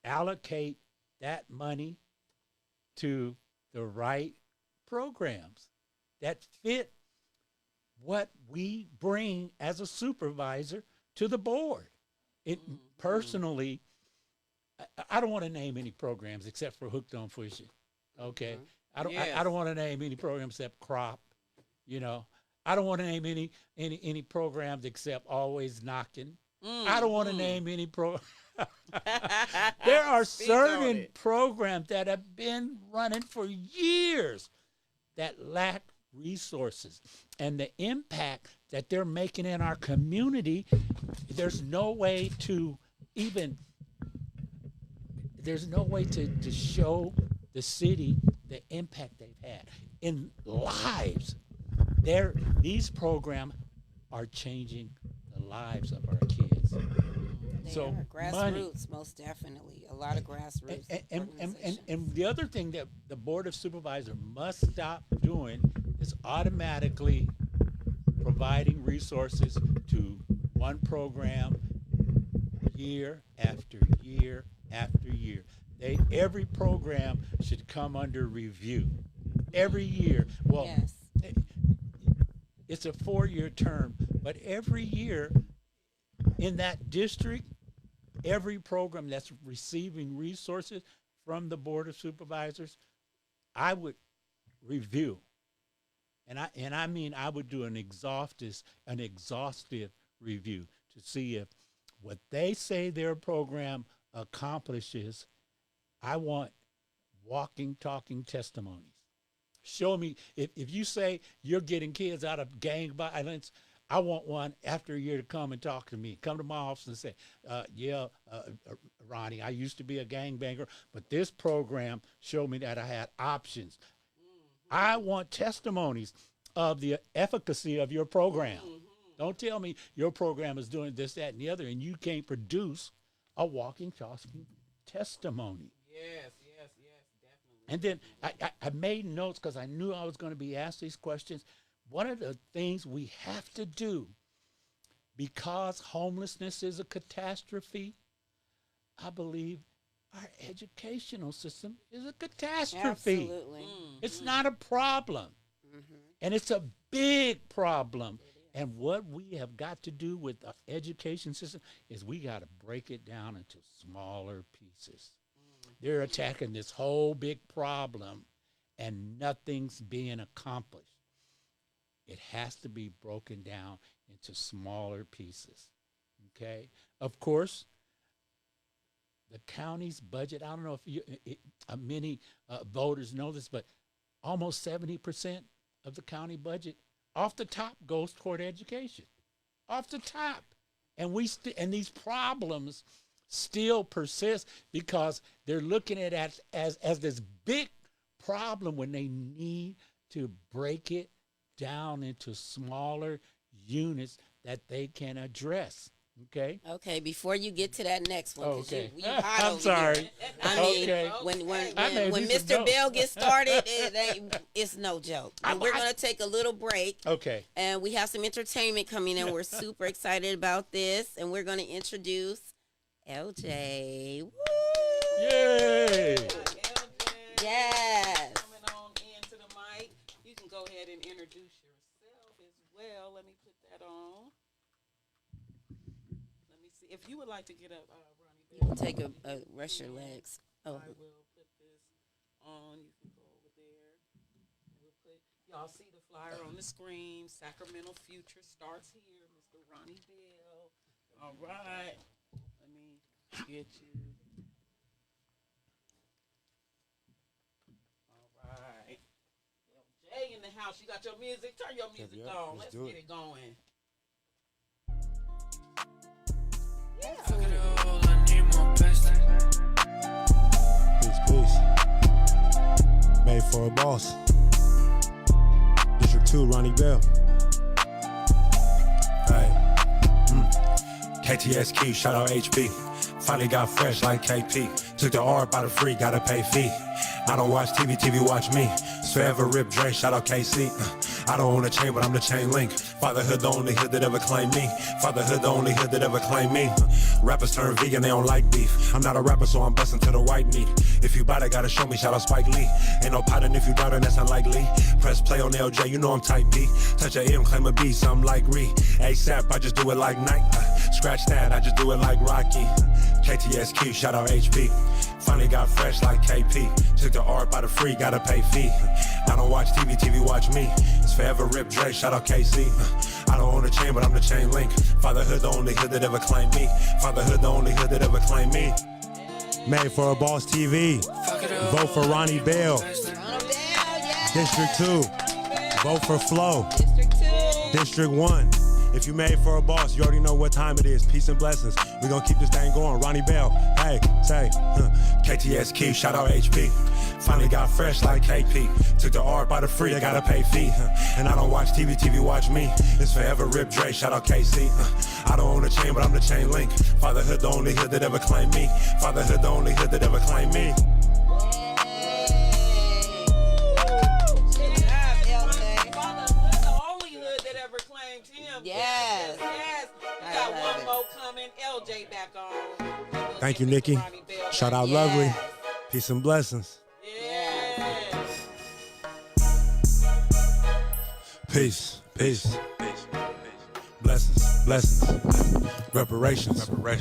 allocate that money to the right programs that fit what we bring as a supervisor to the board. Personally, I don't want to name any programs except for Hooked on Fishing. Okay, I don't want to name any programs except Crop. You know, I don't want to name any programs except Always Knocking. I don't want to name any There are certain programs that have been running for years that lack resources, and the impact that they're making in our community, there's no way to show the city the impact they've had in lives. These programs are changing the lives of our kids. They are grassroots, most definitely. A lot of grassroots. And the other thing that the Board of Supervisors must stop doing is automatically providing resources to one program year after year after year. Every program should come under review every year. Well, yes. It's a 4-year term, but every year in that district, every program that's receiving resources from the Board of Supervisors, I would review. And I mean I would do an exhaustive review to see if what they say their program accomplishes. I want walking, talking testimonies. Show me, if you say you're getting kids out of gang violence, I want one after a year to come and talk to me. Come to my office and say, Ronnie, I used to be a gangbanger, but this program showed me that I had options. I want testimonies of the efficacy of your program. Don't tell me your program is doing this, that, and the other, and you can't produce a walking, talking testimony. Yes, definitely. And then I made notes because I knew I was going to be asked these questions. One of the things we have to do, because homelessness is a catastrophe, I believe our educational system is a catastrophe. Absolutely. It's not a problem. And it's a big problem. And what we have got to do with the education system is we got to break it down into smaller pieces. They're attacking this whole big problem and nothing's being accomplished. It has to be broken down into smaller pieces, okay? Of course, the county's budget, I don't know if many voters know this, but almost 70% of the county budget off the top goes toward education, off the top. And and these problems still persist because they're looking at it as this big problem when they need to break it down into smaller units that they can address. Okay. Okay. Before you get to that next one, Okay. you hot I'm over sorry. here. I mean, Okay. when Mr. Bell gets started, it's no joke. And we're gonna take a little break. Okay. And we have some entertainment coming in. We're super excited about this, and we're gonna introduce LJ. Woo! Yay! Yes. Coming on into the mic. You can go ahead and introduce yourself as well. Let me put that on. Let me see. If you would like to get up, Ronnie. You can take a rest your legs. Oh. I will put this on. You can go over there. We'll put, y'all see the flyer on the screen. Sacramento Future starts here. Mr. Ronnie Bell. All right. Let me get you. All right. Jay in the house. You got your music. Turn your music on. Let's get it going. Peace. Made for a boss. District 2, Ronnie Bell. Hey. KTSQ, shout out HP. Finally got fresh like KP. Took the R by the free, gotta pay fee. I don't watch TV watch me. It's forever Rip Dre, shout out KC. I don't own a chain, but I'm the chain link. Fatherhood, the only hood that ever claimed me. Fatherhood, the only hood that ever claimed me. Rappers turn vegan, they don't like beef. I'm not a rapper, so I'm busting to the white meat. If you bout it, gotta show me, shout out Spike Lee. Ain't no pattern if you doubt it, that's unlikely. Press play on LJ, you know I'm type B. Touch a M, claim a B, something like Ree. ASAP, I just do it like Nike. Scratch that, I just do it like Rocky. KTSQ, shout out HP. Finally got fresh like KP. Took the R by the free, gotta pay fee. I don't watch TV watch me. It's forever Rip Dre, shout out KC. I don't own a chain, but I'm the chain link. Fatherhood, the only hood that ever claimed me. Fatherhood, the only hood that ever claimed me. Made for a Boss TV. Vote for Ronnie Bell. District 2. Vote for Flo. District 1. If you made for a boss, you already know what time it is. Peace and blessings. We gonna keep this thing going. Ronnie Bell, hey, say, KTSQ, shout out HP. Finally got fresh like KP. Took the R by the free, I gotta pay fee. And I don't watch TV watch me. It's forever Rip Dre, shout out KC. I don't own a chain, but I'm the chain link. Fatherhood, the only hood that ever claimed me. Fatherhood, the only hood that ever claimed me. Yes. We got one more coming. LJ back on. Thank you, Nikki. Shout out Lovely. Peace and blessings. Yes. Peace. Blessings. Reparations. Hey.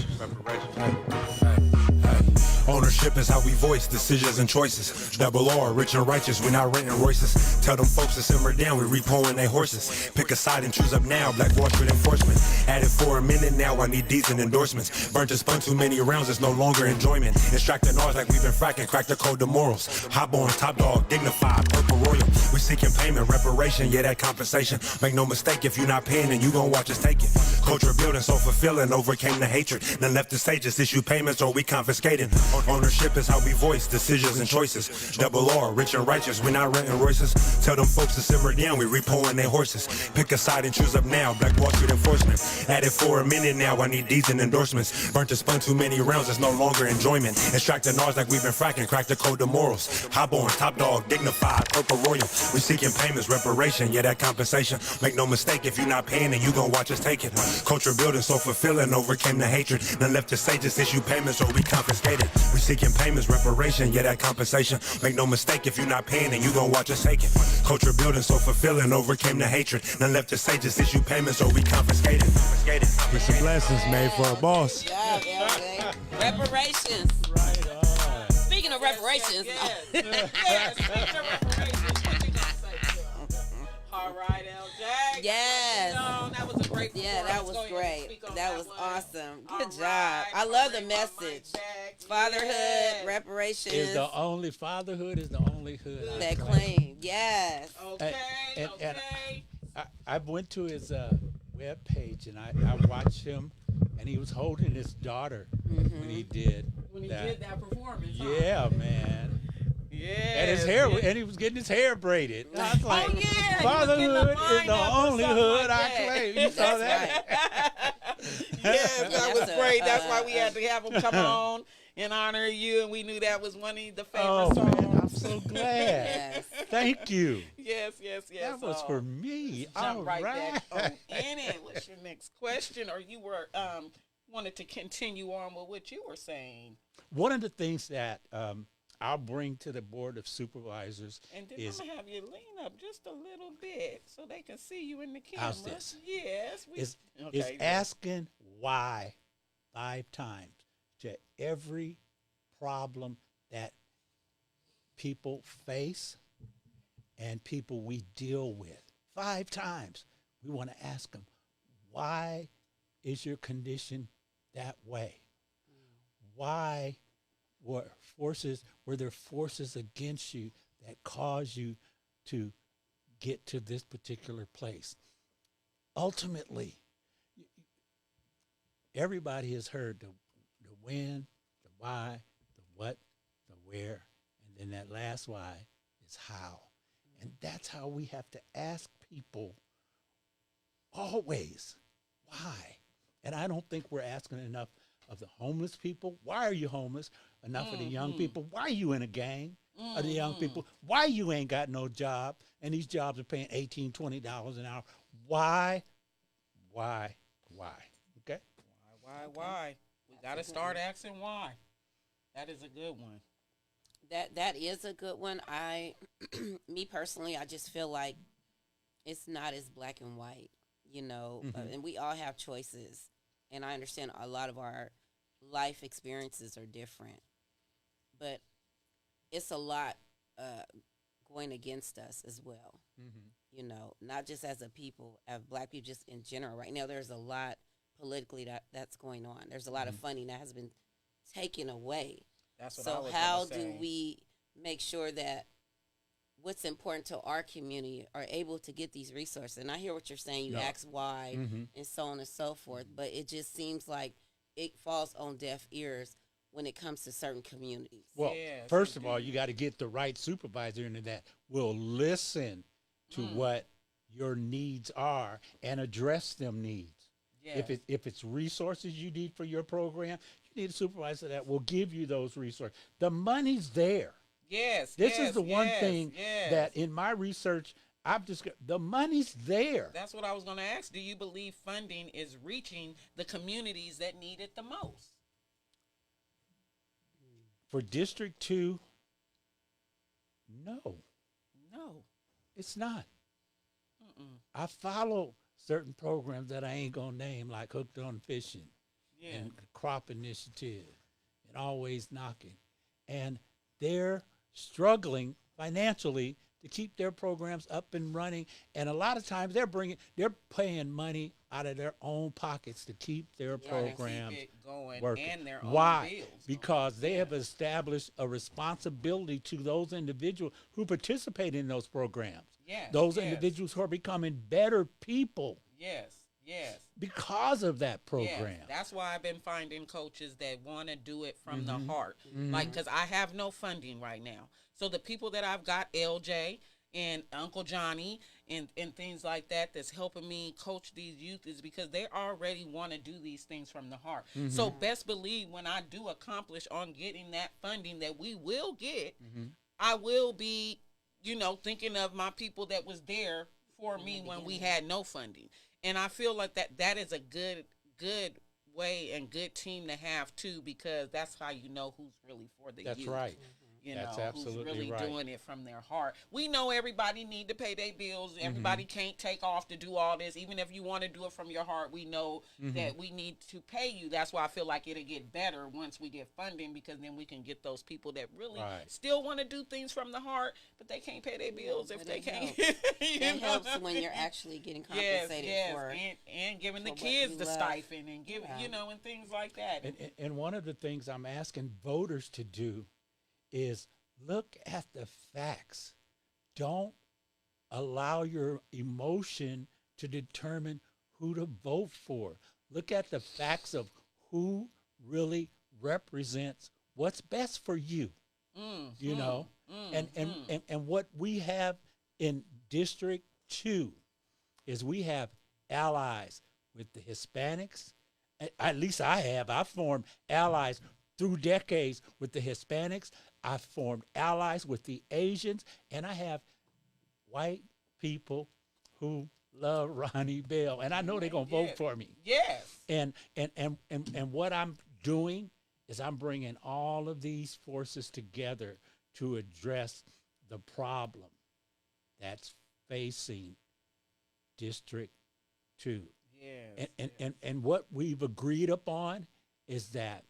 Ownership is how we voice decisions and choices. Double R, rich and righteous, we not renting Royces. Tell them folks to simmer down, we repoing their horses. Pick a side and choose up now, Black Wall Street enforcement. At it for a minute now, I need decent endorsements. Burnt and spun too many rounds, it's no longer enjoyment. Extracting ours like we've been fracking, crack the code to morals. Hop on, top dog, dignified, purple royal. We seeking payment, reparation, yeah, that compensation. Make no mistake, if you're not paying, then you gon' watch us take it. Culture building so fulfilling, overcame the hatred. None left to say, just issue payments or we confiscating. Ownership is how we voice decisions and choices. Double R, rich and righteous, we not renting Royces. Tell them folks to simmer down, we repoing their horses. Pick a side and choose up now, Black Wall Street enforcement. At it for a minute now, I need decent endorsements. Burnt and spun too many rounds, it's no longer enjoyment. Extracting ours like we've been fracking, crack the code to morals. Hop on, top dog, dignified, purple royal. We seeking payments, reparation, yeah, that compensation. Make no mistake, if you're not paying, then you gon' watch us take it. Culture building so fulfilling, overcame the hatred. None left to say, just issue payments or we confiscated. We seeking payments, reparation, yeah, that compensation. Make no mistake, if you're not paying, then you gon' watch us take it. Culture building so fulfilling, overcame the hatred. None left to say, just issue payments or we confiscated. It's a blessings made for a boss. Yeah. Reparations. Right on. Speaking of reparations. Yes. Yes. Speaking of reparations, what you gonna say to 'em? All right, LJ. Yes. No, that was a great Yeah, that was Go ahead and great. speak on That was one. awesome. All Good job. right, I love the bring my mic message. back. Fatherhood, Yes. reparations. Is the only fatherhood is the only hood. I that claim. claim. Yes. Okay. And- Okay. I went to his web page and I watched him, and he was holding his daughter when he did When he that. did that performance. huh? Yeah, man. Yeah. And his hair, and he was getting his hair braided. I was like, Oh, yeah. he was getting fatherhood is lined the up or only something hood like I that. claim. You saw That's that? Yes, that was That's a- great. That's why we had to have him come on in honor of you, and we knew that was one of the famous Oh, songs. man, I'm so glad. Yes. Thank you. Yes, yes, yes. That was So, for me. jump All right right. back on in it. What's your next question? Or you were wanted to continue on with what you were saying, One of the things that I'll bring to the Board of Supervisors and then is I'm gonna have you lean up just a little bit so they can see you in the camera. How's this? Yes. is okay. asking why 5 times to every problem that people face and people we deal with. 5 times. We want to ask them, why is your condition that way? Why were there forces against you that cause you to get to this particular place? Ultimately, everybody has heard the when, the why, the what, the where, and then that last why is how. And that's how we have to ask people always, why? And I don't think we're asking enough of the homeless people. Why are you homeless? Enough of the young people. Why are you in a gang? Of the young people. Why you ain't got no job? And these jobs are paying $18, $20 an hour. Why? Okay? Why? We gotta start asking why. That is a good one. That is a good one. Me personally, I just feel like it's not as black and white, and we all have choices. And I understand a lot of our life experiences are different, but it's a lot going against us as well. Not just as a people, as black people, just in general. Right now, there's a lot politically that's going on. There's a lot of funding that has been taken away. That's what I So was how gonna say. do we make sure that what's important to our community are able to get these resources? And I hear what you're saying. You ask why and so on and so forth, but it just seems like it falls on deaf ears when it comes to certain communities. Well, Yes, first of all, you got to get the right supervisor into that will listen to what your needs are and address them needs. Yes. If it's resources you need for your program, you need a supervisor that will give you those resources. The money's there. Yes. This yes, is the one yes, thing yes. that in my research I've discovered. The money's there. That's what I was going to ask. Do you believe funding is reaching the communities that need it the most? For District 2, no, No. it's not. I follow certain programs that I ain't going to name, like Hooked on Fishing Yeah. and Crop Initiative and always knocking. And they're struggling financially to keep their programs up and running. And a lot of times they're paying money out of their own pockets to keep their programs keep it going working. and their own Why? bills. Because they have established a responsibility to those individuals who participate in those programs. Yes, Those yes. individuals who are becoming better people Yes, yes. because of that program. Yes, that's why I've been finding coaches that want to do it from Mm-hmm. the heart. Like, because I have no funding right now. So the people that I've got, LJ and Uncle Johnny and things like that, that's helping me coach these youth is because they already want to do these things from the heart. Mm-hmm. So best believe when I do accomplish on getting that funding that we will get, Mm-hmm. I will be, thinking of my people that was there for me when we had no funding. And I feel like that is a good way and good team to have too, because that's how you know who's really for the That's youth. right. Who's That's absolutely really right. doing it from their heart. We know everybody need to pay their bills. Everybody can't take off to do all this. Even if you want to do it from your heart, we know that we need to pay you. That's why I feel like it'll get better once we get funding, because then we can get those people that really Right. still want to do things from the heart, but they can't pay their bills if but they it can't. helps. You It know helps what I when mean? you're actually getting Yes, compensated yes, for and giving the for what kids you the love. stipend and giving, Yeah. and things like that. And one of the things I'm asking voters to do is look at the facts. Don't allow your emotion to determine who to vote for. Look at the facts of who really represents what's best for you. And what we have in District 2 is we have allies with the Hispanics. At least I've formed allies through decades with the Hispanics. I've formed allies with the Asians, and I have white people who love Ronnie Bell, and I know they're gonna vote for me. Yes. And what I'm doing is I'm bringing all of these forces together to address the problem that's facing District 2. Yes. And what we've agreed upon is that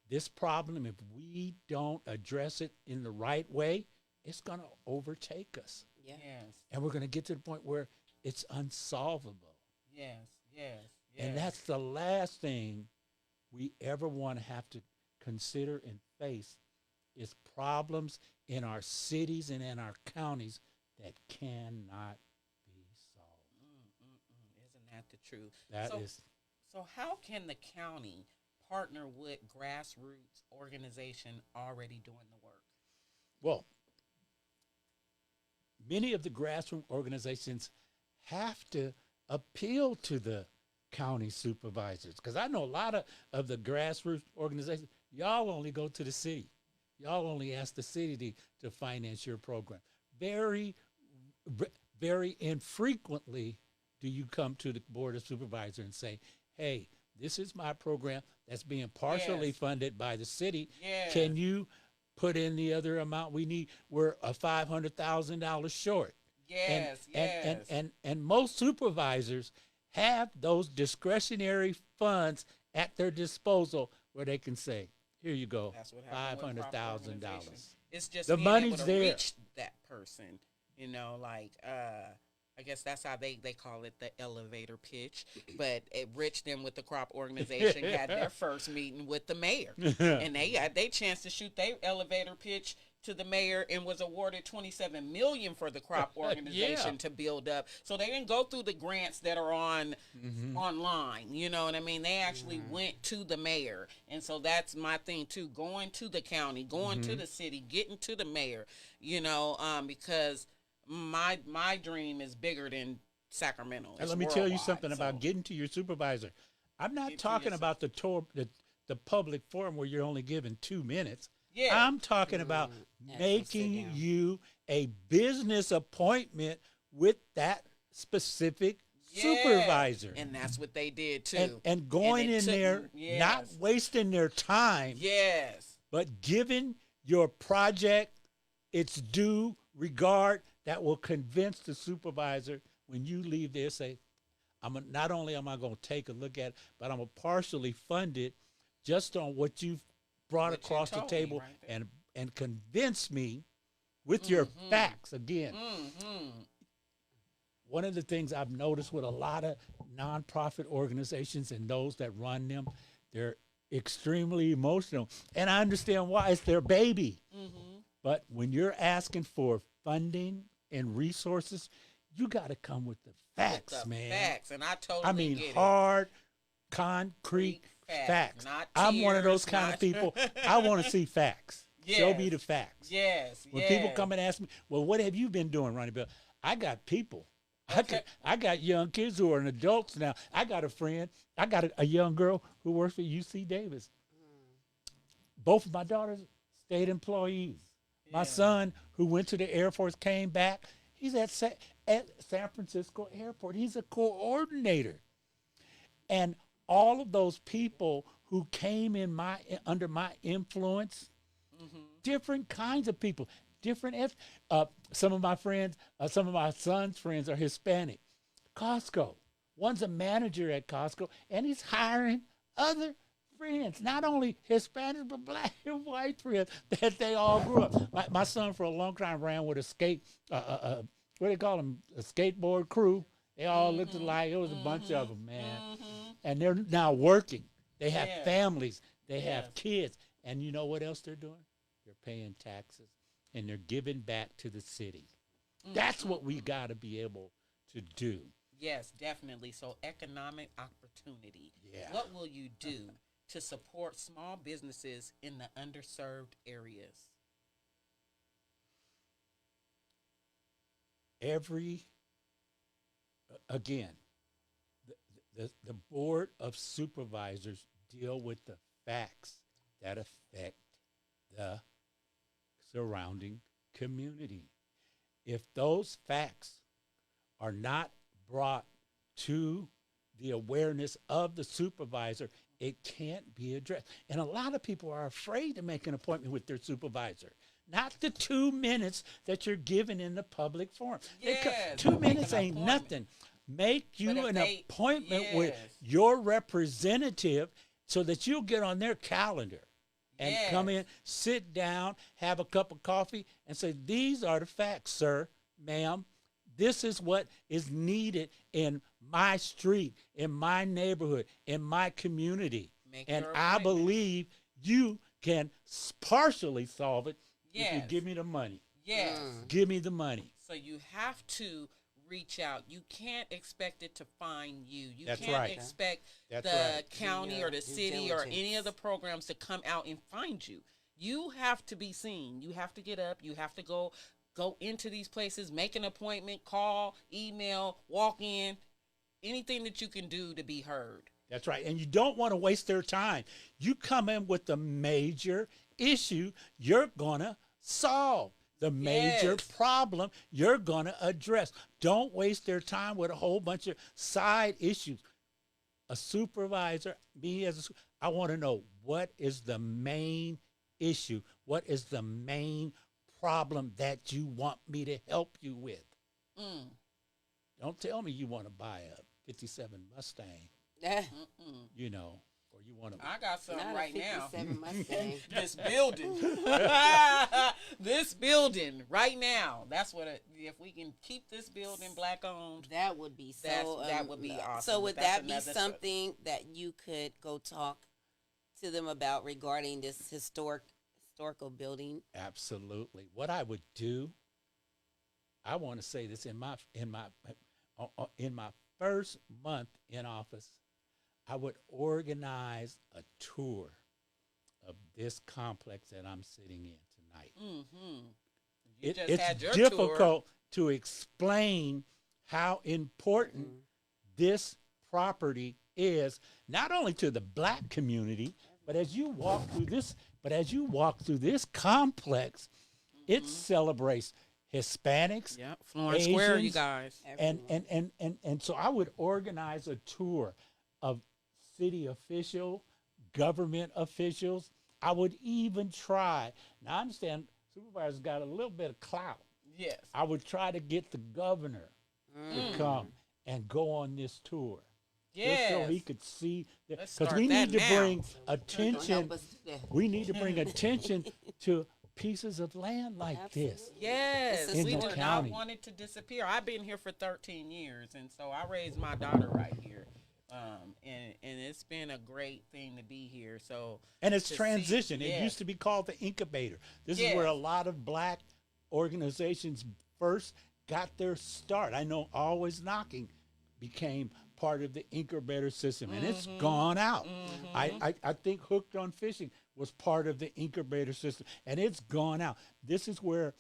this problem, if we don't address it in the right way, it's going to overtake us. Yeah. Yes. And we're going to get to the point where it's unsolvable. Yes. Yes. And that's the last thing we ever want to have to consider and face is problems in our cities and in our counties that cannot be solved. Isn't that the truth? That is. So how can the county partner with grassroots organization already doing the work? Well, many of the grassroots organizations have to appeal to the county supervisors, because I know a lot of the grassroots organizations, y'all only go to the city. Y'all only ask the city to finance your program. Very, very infrequently do you come to the Board of Supervisors and say, hey, this is my program that's being partially Yes. funded by the city. Yes. Can you put in the other amount we need? We're $500,000 short. Yes. And most supervisors have those discretionary funds at their disposal where they can say, here you go, That's what happened with crop organization. $500,000. It's just The being money's able to there. reach that person. I guess that's how they call it, the elevator pitch. But Rich them with the crop organization had their first meeting with the mayor, and they got their chance to shoot their elevator pitch to the mayor and was awarded $27 million for the crop organization to build up. So they didn't go through the grants that are on online. You know what I mean? They actually went to the mayor, and so that's my thing too: going to the county, going to the city, getting to the mayor. Because my dream is bigger than Sacramento. And It's let me tell you worldwide, something about so- getting to your supervisor. I'm not Get to talking your about the public forum where you're only given 2 minutes. Yeah. I'm talking about Actually sit making down. you a business appointment with that specific Yeah. supervisor. And that's what they did too. And going it in took there, them- yes. not wasting their time, Yes. but giving your project its due regard that will convince the supervisor when you leave there, say, not only am I going to take a look at it, but I'm going to partially fund it just on what you've brought What you across the told me table right there. and convinced me with your facts again. One of the things I've noticed with a lot of nonprofit organizations and those that run them, they're extremely emotional. And I understand why. It's their baby. But when you're asking for funding and resources, you got to come with the facts, The man. facts, and I totally I mean, get hard, concrete facts. Not I'm one of those tears, kind not- of people. I want to see facts. Show me Yes. the facts. Yes, When yes. people come and ask me, well, what have you been doing, Ronnie Bill? I got people. Okay. I got young kids who are adults now. I got a friend. I got a young girl who works for UC Davis. Both of my daughters, state employees. My son, who went to the Air Force, came back. He's at San Francisco Airport. He's a coordinator. And all of those people who came in under my influence, different kinds of people, some of my friends, some of my son's friends are Hispanic. Costco. One's a manager at Costco, and he's hiring other friends, not only Hispanic, but black and white friends that they all grew up. My son for a long time ran with what do they call them? A skateboard crew. They all looked alike. It was a bunch of them, man. And they're now working. They have families. They have kids. And you know what else they're doing? They're paying taxes, and they're giving back to the city. That's what we got to be able to do. Yes, definitely. So economic opportunity. Yeah. What will you do to support small businesses in the underserved areas? Again, the board of supervisors deal with the facts that affect the surrounding community. If those facts are not brought to the awareness of the supervisor, it can't be addressed. And a lot of people are afraid to make an appointment with their supervisor. Not the 2 minutes that you're given in the public forum. Yes, 2 make minutes an ain't appointment. nothing. Make you But if an they- appointment with yes. your representative so that you'll get on their calendar and come in, Yes. sit down, have a cup of coffee, and say, these are the facts, sir, ma'am. This is what is needed in my street, in my neighborhood, in my community. Make And your I appointment. believe you can partially solve it if you Yes. give me the money. Yes. Give me the money. So you have to reach out. You can't expect it to find you. You That's can't right. expect That's the right. county your or the due city or any diligence. of the programs to come out and find you. You have to be seen. You have to get up. You have to go into these places, make an appointment, call, email, walk in, anything that you can do to be heard. That's right. And you don't want to waste their time. You come in with the major issue you're going to solve, the major Yes. problem you're going to address. Don't waste their time with a whole bunch of side issues. A supervisor, I want to know, what is the main issue? What is the main problem that you want me to help you with? Don't tell me you want to buy a 57 Mustang, or you want to. I got something Not right a now. 57 Mustang. This building. This building right now. That's what if we can keep this building black owned. That would be so. That would be awesome. So would That's that be another something that you could go talk to them about regarding this historical building? Absolutely. What I would do, I want to say this in my first month in office, I would organize a tour of this complex that I'm sitting in tonight. You just It's had your difficult to explain how important this property is, not only to the black community, but as you walk through this complex, it celebrates Hispanics. Yeah, Florence Square, you Asians, guys. And so I would organize a tour of city officials, government officials. I would even try. Now I understand supervisors got a little bit of clout. Yes. I would try to get the governor to come and go on this tour. just so he Yes. could see. Let's Because start we that need to now. bring Don't attention. help us do that. We need to bring attention to pieces of land like this. Yes, It's a In we the do not county. want it to disappear. I've been here for 13 years, and so I raised my daughter right here. And it's been a great thing to be here. So And it's to see- transition. It yes. used to be called the incubator. This is Yes. where a lot of black organizations first got their start. I know Always Knocking became part of the incubator system, and it's gone out. I think Hooked on Fishing was part of the incubator system, and it's gone out. This is where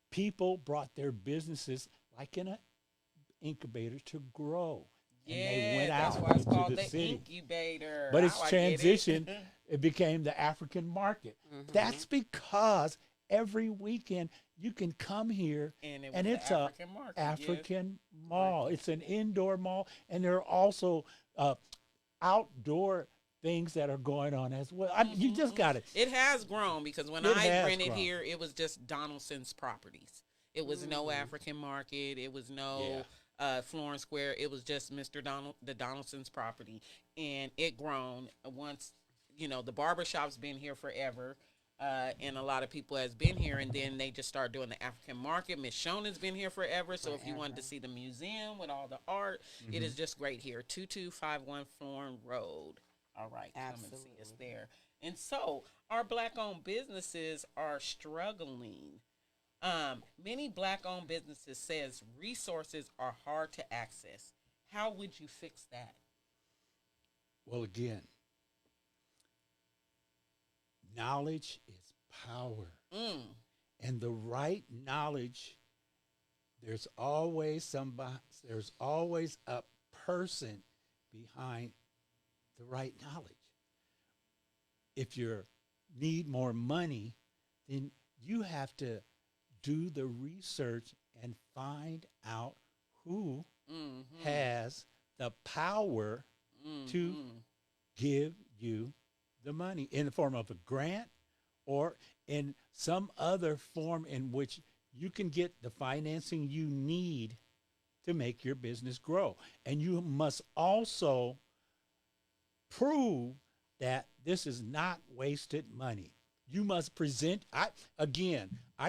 people brought their businesses like in an incubator to grow. And they went that's out why it's into called the the city. incubator. But it's Now I get it. transitioned. It became the African market. That's because every weekend you can come here And it and was it's the a African market, yes. African mall. It's an indoor mall, and there are also outdoor things that are going on as well. You just got it. It has grown because when It I has rented grown. here, it was just Donaldson's properties. It was no African market. It was no Florence Square. It was just the Donaldson's property, and it grown once. The barbershop's been here forever. And a lot of people has been here, and then they just start doing the African market. Miss Shona's been here forever. So if you wanted to see the museum with all the art, it is just great here. 2251 Florin Road. All right, come and see us there. And so our black-owned businesses are struggling. Many black-owned businesses says resources are hard to access. How would you fix that? Well, again, knowledge is power. And the right knowledge, there's always a person behind the right knowledge. If you need more money, then you have to do the research and find out who has the power to give you the money in the form of a grant or in some other form in which you can get the financing you need to make your business grow. And you must also prove that this is not wasted money. You must present, I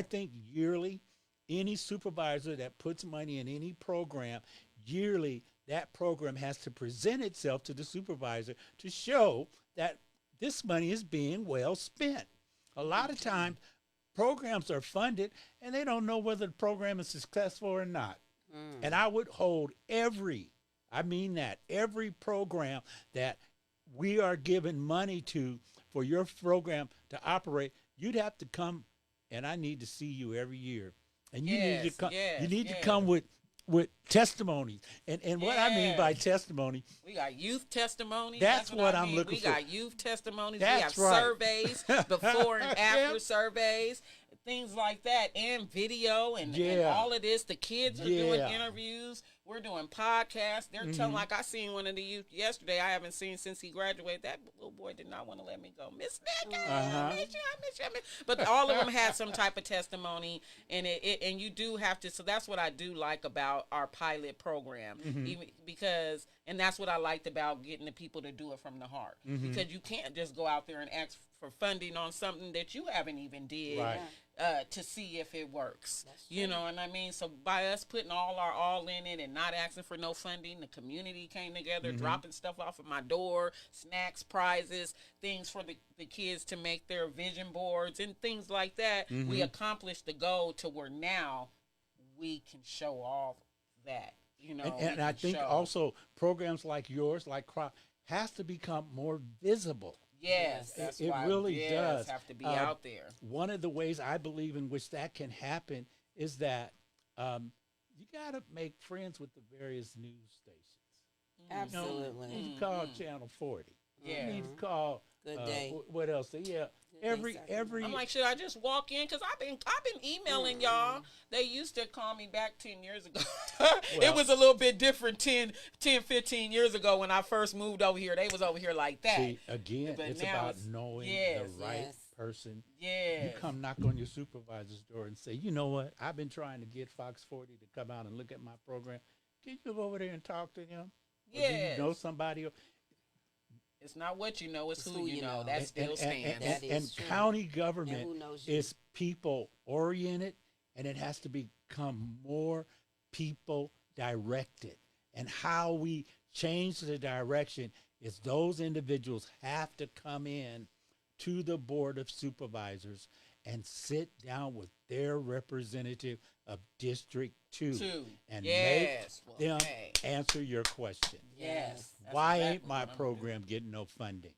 think yearly, any supervisor that puts money in any program, yearly, that program has to present itself to the supervisor to show that this money is being well spent. A lot of times, programs are funded and they don't know whether the program is successful or not. And I would hold every program that we are giving money to for your program to operate, you'd have to come, and I need to see you every year. And you need to come. You need to come with testimonies. And what I mean by testimony, we got youth testimonies. That's what I I'm mean. looking for. We got youth testimonies. That's we have right. surveys, before and after surveys, things like that, and video and all of this. The kids are doing interviews. We're doing podcasts. They're telling, like I seen one of the youth yesterday. I haven't seen since he graduated. That little boy did not want to let me go. Miss Becky, I miss you. But all of them had some type of testimony, and and you do have to. So that's what I do like about our pilot program, even because, and that's what I liked about getting the people to do it from the heart, because you can't just go out there and ask for funding on something that you haven't even did. Right. To see if it works, you know what I mean? So by us putting all in it and not asking for no funding, the community came together, dropping stuff off at my door, snacks, prizes, things for the kids to make their vision boards and things like that. We accomplished the goal to where now we can show off that, you know. And I think also programs like yours, like Crop, has to become more visible. Yes, that's it why really does have to be out there. One of the ways I believe in which that can happen is that you got to make friends with the various news stations. Absolutely. You need to call Channel 40. Yeah. You need to call. Good day. What else? Yeah. Every. I'm like, should I just walk in? Because I've been emailing y'all. They used to call me back 10 years ago. It was a little bit different 10, 15 years ago when I first moved over here. They was over here like that. See, again, But it's now about it's- knowing yes, the right yes. person. Yeah. You come knock on your supervisor's door and say, you know what? I've been trying to get Fox 40 to come out and look at my program. Can you go over there and talk to him? Or do you know Yes. somebody? It's not what you know, it's It's who you know. That still stands. That is And true. county And government who knows you? is people oriented, and it has to become more people directed. And how we change the direction is those individuals have to come in to the board of supervisors and sit down with their representative of District 2 Two. and Yes. make them hey. answer your question. Yes. That's Why exactly ain't my what I'm program getting no funding?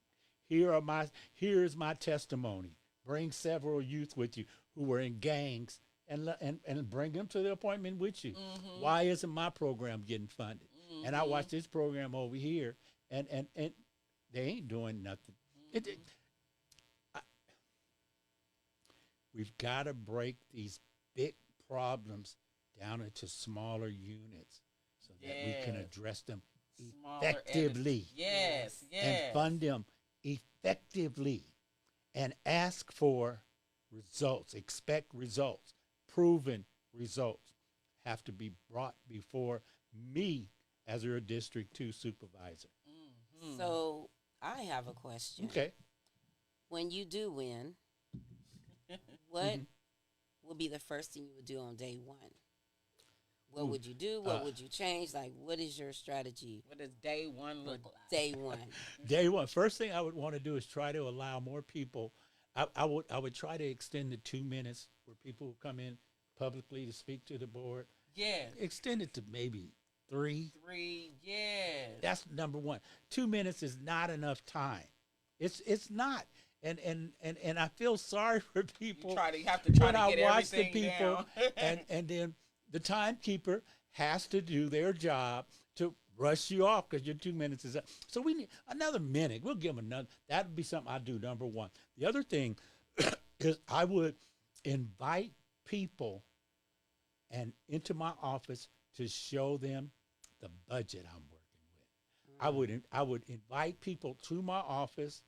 Here's my testimony. Bring several youth with you who were in gangs and bring them to the appointment with you. Mm-hmm. Why isn't my program getting funded? And I watch this program over here, and they ain't doing nothing. We've got to break these big problems down into smaller units so that we can Yes. address them Smaller effectively Yes. Yes. and fund them effectively and ask for results, expect results, proven results have to be brought before me as your District 2 supervisor. Mm-hmm. So I have a question. Okay. When you do win, what would be the first thing you would do on day one? What would you do? What would you change? Like, what is your strategy What does day one for look like? day one? Day one, first thing I would want to do is try to allow more people. I would try to extend the 2 minutes where people will come in publicly to speak to the board. Yes. Extend it to maybe 3. 3. Yes. That's number one. 2 minutes is not enough time. It's not. And I feel sorry for people. You have to try when to I get watch the everything people down. and then the timekeeper has to do their job to rush you off because your 2 minutes is up. So we need another minute. We'll give them another. That would be something I do, number one. The other thing is I would invite people and into my office to show them the budget I'm working with. I would invite people to my office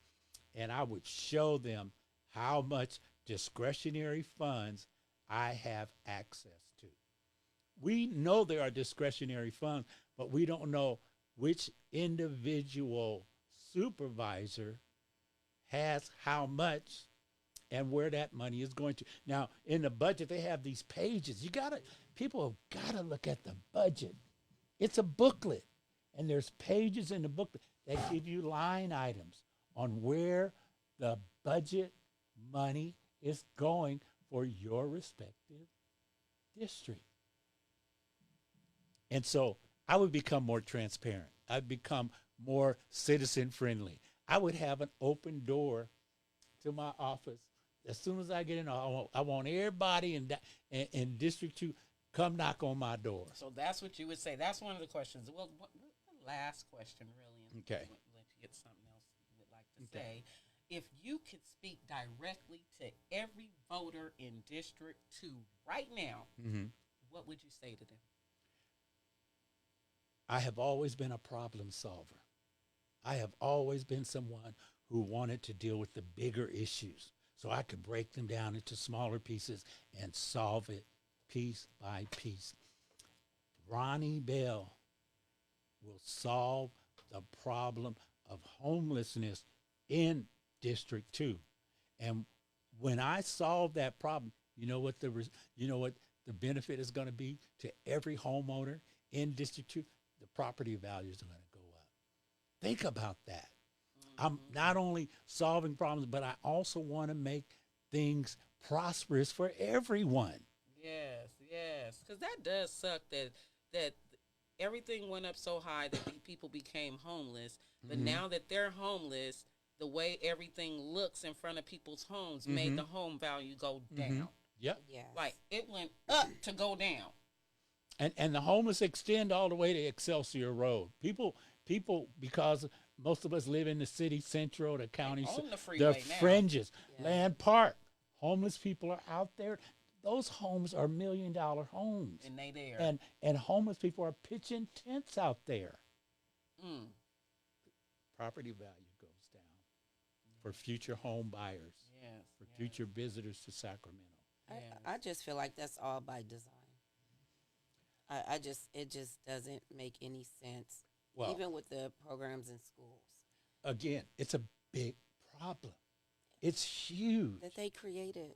and I would show them how much discretionary funds I have access to. We know there are discretionary funds, but we don't know which individual supervisor has how much and where that money is going to. Now, in the budget, they have these pages. People have got to look at the budget. It's a booklet, and there's pages in the booklet that give you line items on where the budget money is going for your respective district. And so I would become more transparent. I'd become more citizen friendly. I would have an open door to my office. As soon as I get in, I want everybody in District 2 come knock on my door. So that's what you would say. That's one of the questions. Well, the last question, really, and Okay. let you get something else you would like to say. If you could speak directly to every voter in District 2 right now, what would you say to them? I have always been a problem solver. I have always been someone who wanted to deal with the bigger issues so I could break them down into smaller pieces and solve it piece by piece. Ronnie Bell will solve the problem of homelessness in District 2. And when I solve that problem, you know what the benefit is going to be to every homeowner in District 2? The property values are going to go up. Think about that. I'm not only solving problems, but I also want to make things prosperous for everyone. Yes. Because that does suck that everything went up so high that people became homeless. But now that they're homeless, the way everything looks in front of people's homes made the home value go down. Yep. Yes. Like, it went up to go down. And the homeless extend all the way to Excelsior Road. People, because most of us live in the city central, the county, on the freeway now. fringes, Yeah. Land Park. Homeless people are out there. Those homes are $1 million homes. And they there. And homeless people are pitching tents out there. Mm. Property value goes down for future home buyers, Yes. for future visitors to Sacramento. I just feel like that's all by design. It just doesn't make any sense Well, even with the programs in schools again, it's a big problem. It's huge. that they created.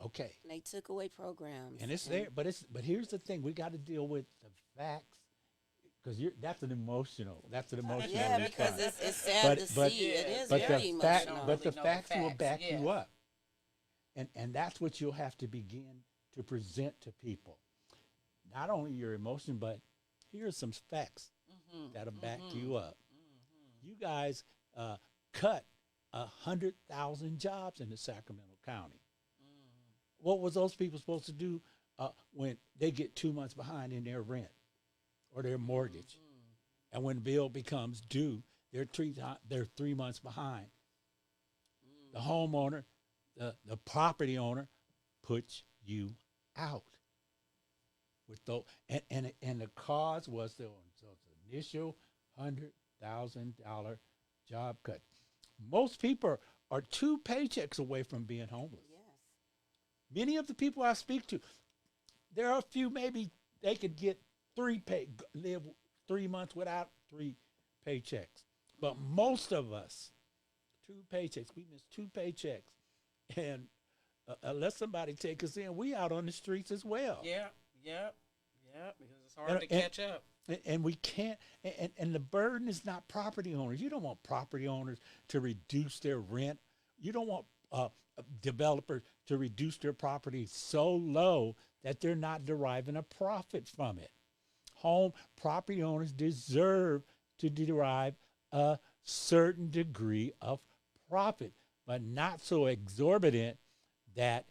Okay. And they took away programs. And it's there, but here's the thing: we got to deal with the facts because that's an emotional Yeah, because response. it's sad But- to but- see. It is But very the fact, emotional. but the Really know the facts will facts, back you yes. up, and that's what you'll have to begin to present to people. Not only your emotion, but here are some facts that'll back you up. You guys cut 100,000 jobs in the Sacramento County. What was those people supposed to do when they get 2 months behind in their rent or their mortgage, and when the bill becomes due, they're 3 months behind. The homeowner, the property owner, puts you out. With those, and the cause was the initial $100,000 job cut. Most people are 2 paychecks away from being homeless. Yes. Many of the people I speak to, there are a few maybe they could get live 3 months without 3 paychecks. But most of us, 2 paychecks. We miss 2 paychecks, and unless somebody take us in, we out on the streets as well. Yeah, because it's hard to catch up. And we can't, and the burden is not property owners. You don't want property owners to reduce their rent. You don't want developers to reduce their property so low that they're not deriving a profit from it. Home property owners deserve to derive a certain degree of profit, but not so exorbitant that,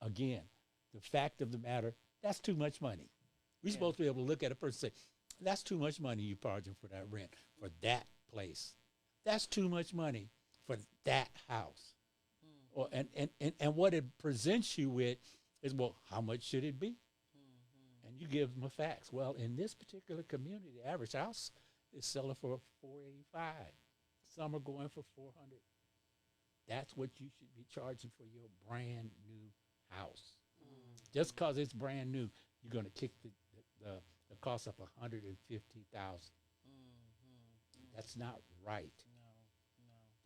again, the fact of the matter, that's too much money. We're supposed to be able to look at a person and say, that's too much money you charging for that rent, for that place. That's too much money for that house. Or, and what it presents you with is, well, how much should it be? And you give them a facts. Well, in this particular community, the average house is selling for $485. Some are going for $400. That's what you should be charging for your brand new house. Just because it's brand new, you're going to kick the cost up $150,000. That's not right.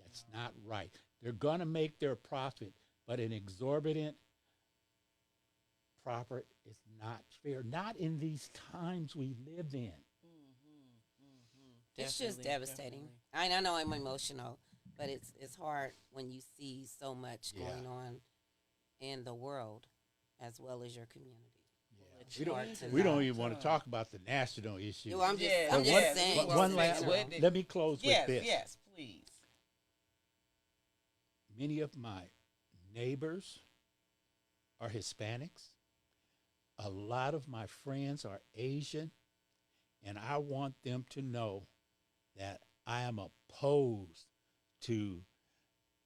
That's not right. They're going to make their profit, but an exorbitant profit is not fair. Not in these times we live in. It's just Definitely, devastating. definitely. I know I'm emotional, but it's hard when you see so much going on in the world as well as your community. It's hard to We don't not- even want to talk about the national issue. No, I'm just, Yeah, I'm But just yes, saying. we one want last, to What- say- let me close Yes, with this. yes, please. Many of my neighbors are Hispanics. A lot of my friends are Asian, and I want them to know that I am opposed to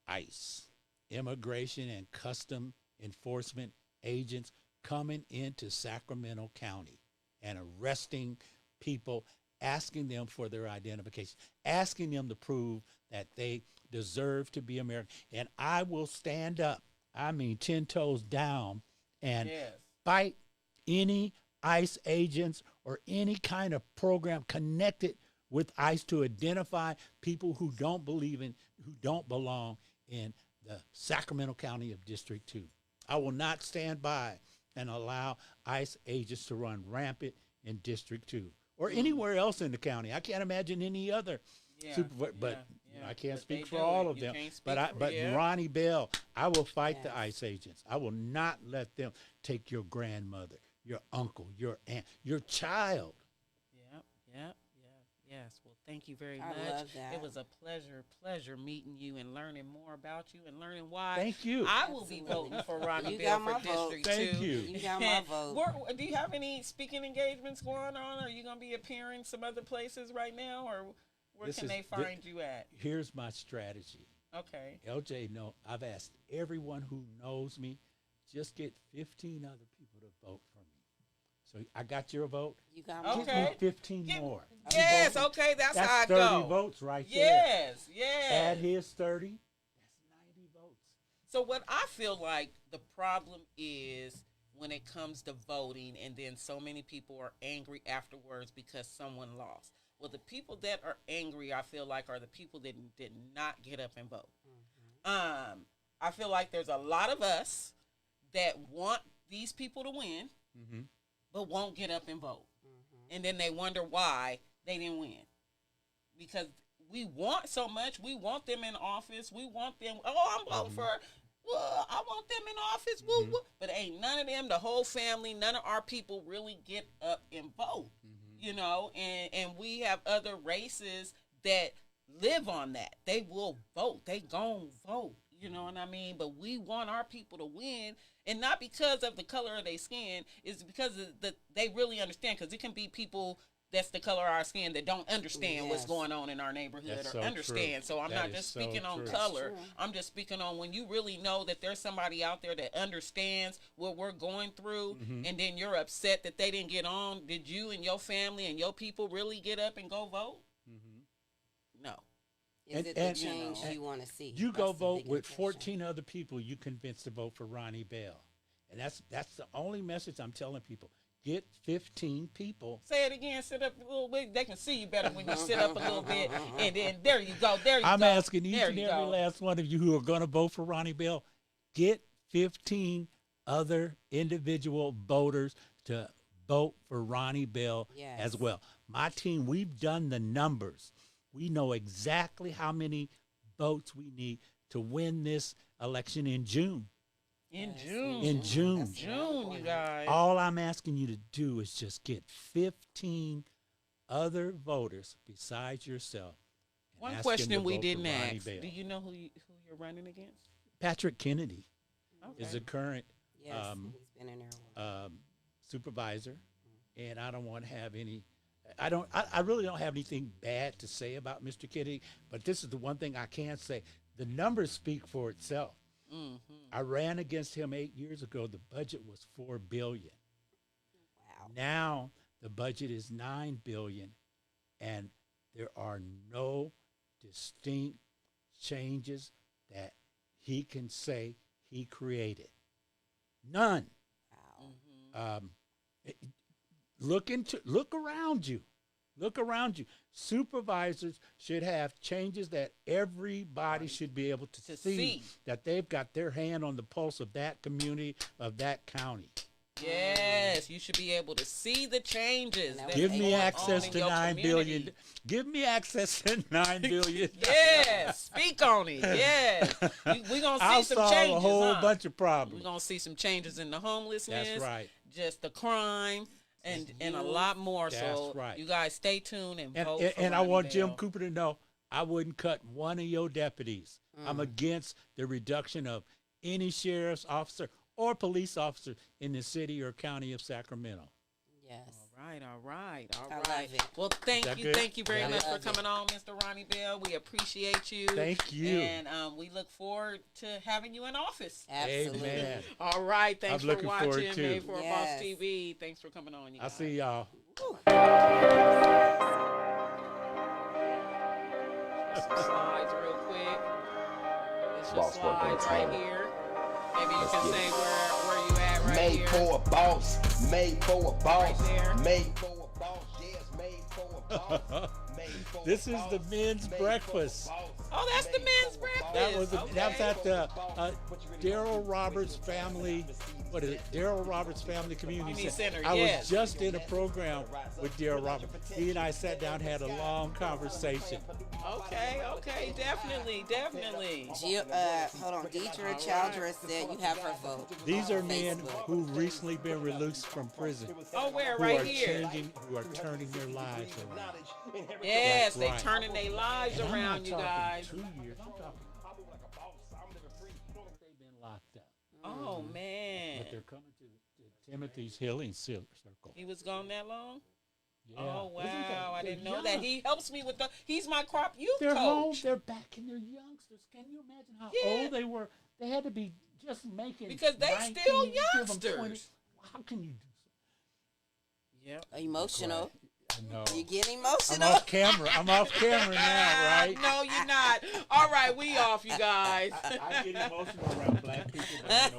ICE, Immigration and Custom Enforcement agents coming into Sacramento County and arresting people, asking them for their identification, asking them to prove that they deserve to be American. And I will stand up, 10 toes down, and Yes. fight any ICE agents or any kind of program connected with ICE to identify people who don't belong in the Sacramento County of District 2. I will not stand by and allow ICE agents to run rampant in District 2 or anywhere else in the county. I can't imagine any other supervisor, but you know, I can't But speak they for do all it. of You them. can't speak But for- Ronnie Bell, I will fight the Yes. ICE agents. I will not let them take your grandmother, your uncle, your aunt, your child. Yes. Well, thank you very I much. love that. It was a pleasure meeting you and learning more about you and learning why. Thank you. I will be Absolutely. voting for Ronnie You Bell got for my vote. District Thank 2. you. You got my vote. Do you have any speaking engagements going on? Are you going to be appearing some other places right now, or where This can is they the- find you at? Here's my strategy. Okay. LJ, no, I've asked everyone who knows me, just get 15 other people to vote for me. So I got your vote. You got my Okay. Give me 15 Give- more. Yes. Okay. That's how I That's 30 go. votes right there. Yes. Add Yes. his 30. That's 90 votes. So what I feel like the problem is when it comes to voting, and then so many people are angry afterwards because someone lost. Well, the people that are angry, I feel like, are the people that did not get up and vote. I feel like there's a lot of us that want these people to win, but won't get up and vote. And then they wonder why they didn't win. Because we want so much. We want them in office. We want them, I'm voting for, well, I want them in office. Woo, woo. But ain't none of them, the whole family, none of our people really get up and vote. You know, and we have other races that live on that. They will vote. They gon' vote. You know what I mean? But we want our people to win, and not because of the color of their skin. It's because of they really understand. Because it can be people that's the color of our skin that don't understand what's going on in our neighborhood That's or so understand. true. So I'm That not is just so speaking on true. color. I'm just speaking on when you really know that there's somebody out there that understands what we're going through, and then you're upset that they didn't get on. Did you and your family and your people really get up and go vote? No. Is it the change you want to see? You go That's the vote big with question. 14 other people you convinced to vote for Ronnie Bell. And that's the only message I'm telling people. Get 15 people. Say it again. Sit up a little bit. They can see you better when you sit up a little bit. And then there you go. There you go. I'm asking each There and you every go. last one of you who are going to vote for Ronnie Bell, get 15 other individual voters to vote for Ronnie Bell as well. My team, we've done the numbers. We know exactly how many votes we need to win this election in June. In June. In June. June, you guys. All I'm asking you to do is just get 15 other voters besides yourself. and One ask them to question we vote for didn't Ronnie ask. Bell. Do you know who you're running against? Patrick Kennedy is Okay. the current Yes, he's been in there a while. supervisor, and I don't want to have any. I really don't have anything bad to say about Mr. Kennedy, but this is the one thing I can say. The numbers speak for itself. I ran against him 8 years ago. The budget was $4 billion. Wow. Now the budget is $9 billion, and there are no distinct changes that he can say he created. None. Wow. Look around you. Look around you. Supervisors should have changes that everybody should be able to see, that they've got their hand on the pulse of that community, of that county. Yes, you should be able to see the changes. that's Give me going on access in to your $9 billion. community. Give me access to $9 billion. Yes, speak on it. Yes, we're gonna see I'll some solve changes. a whole huh? bunch of We're problems. gonna see some changes in the homelessness. That's right. Just the crime and a lot more. That's so right. you guys stay tuned and vote. And for I Ronnie want Jim Bell. Cooper to know I wouldn't cut one of your deputies. I'm against the reduction of any sheriff's officer or police officer in the city or county of Sacramento. Yes. All right. I love it. Well, thank that you good? very Got much it? for Love coming on, Mr. Ronnie Bell. We appreciate you. Thank you. And we look forward to having you in office. Absolutely. Amen. All right, thanks I'm for looking forward watching to. Made for a Boss Yes. TV. Thanks for coming on, you I'll guys. see y'all. Slides real quick. It's Boss just work slides right entertainment. here. Maybe you Let's can get say it. where you at right Made here. for a boss, made for a boss, Right there. made for a boss, yes, made for a boss. Made for This a is the boss, men's made for a breakfast. boss, Oh, that's the made men's for a boss. breakfast. That was Okay. at the Daryl Roberts family. What is it? Daryl Roberts Family Community Community Center, I yes. was just in a program with Daryl Roberts. He and I sat down, had a long conversation. Okay, definitely. Hold on. Deidre Childress said you have her vote. These are on men Facebook. who've recently been released from prison. Oh, where? Who Right are here. who are turning their lives around. Yes, That's they right. turning their lives And I'm around, not you talking guys. 2 years. I'm talking they've been locked up, Oh man, but they're coming to Timothy's Healing Circle. he was gone that long. Yeah. Oh Isn't that- wow, I they're didn't know that. young. He helps me with he's my crop youth They're home. coach. They're back in their youngsters. Can you imagine how Yeah. old they were? They had to be just making Because they 19, still you give them 20. youngsters. How can you do Yep. Emotional. so? No. You get I'm emotional. off camera. I'm off camera now, right? No, you're not. All right, we off, you guys. I get emotional around black people. But I know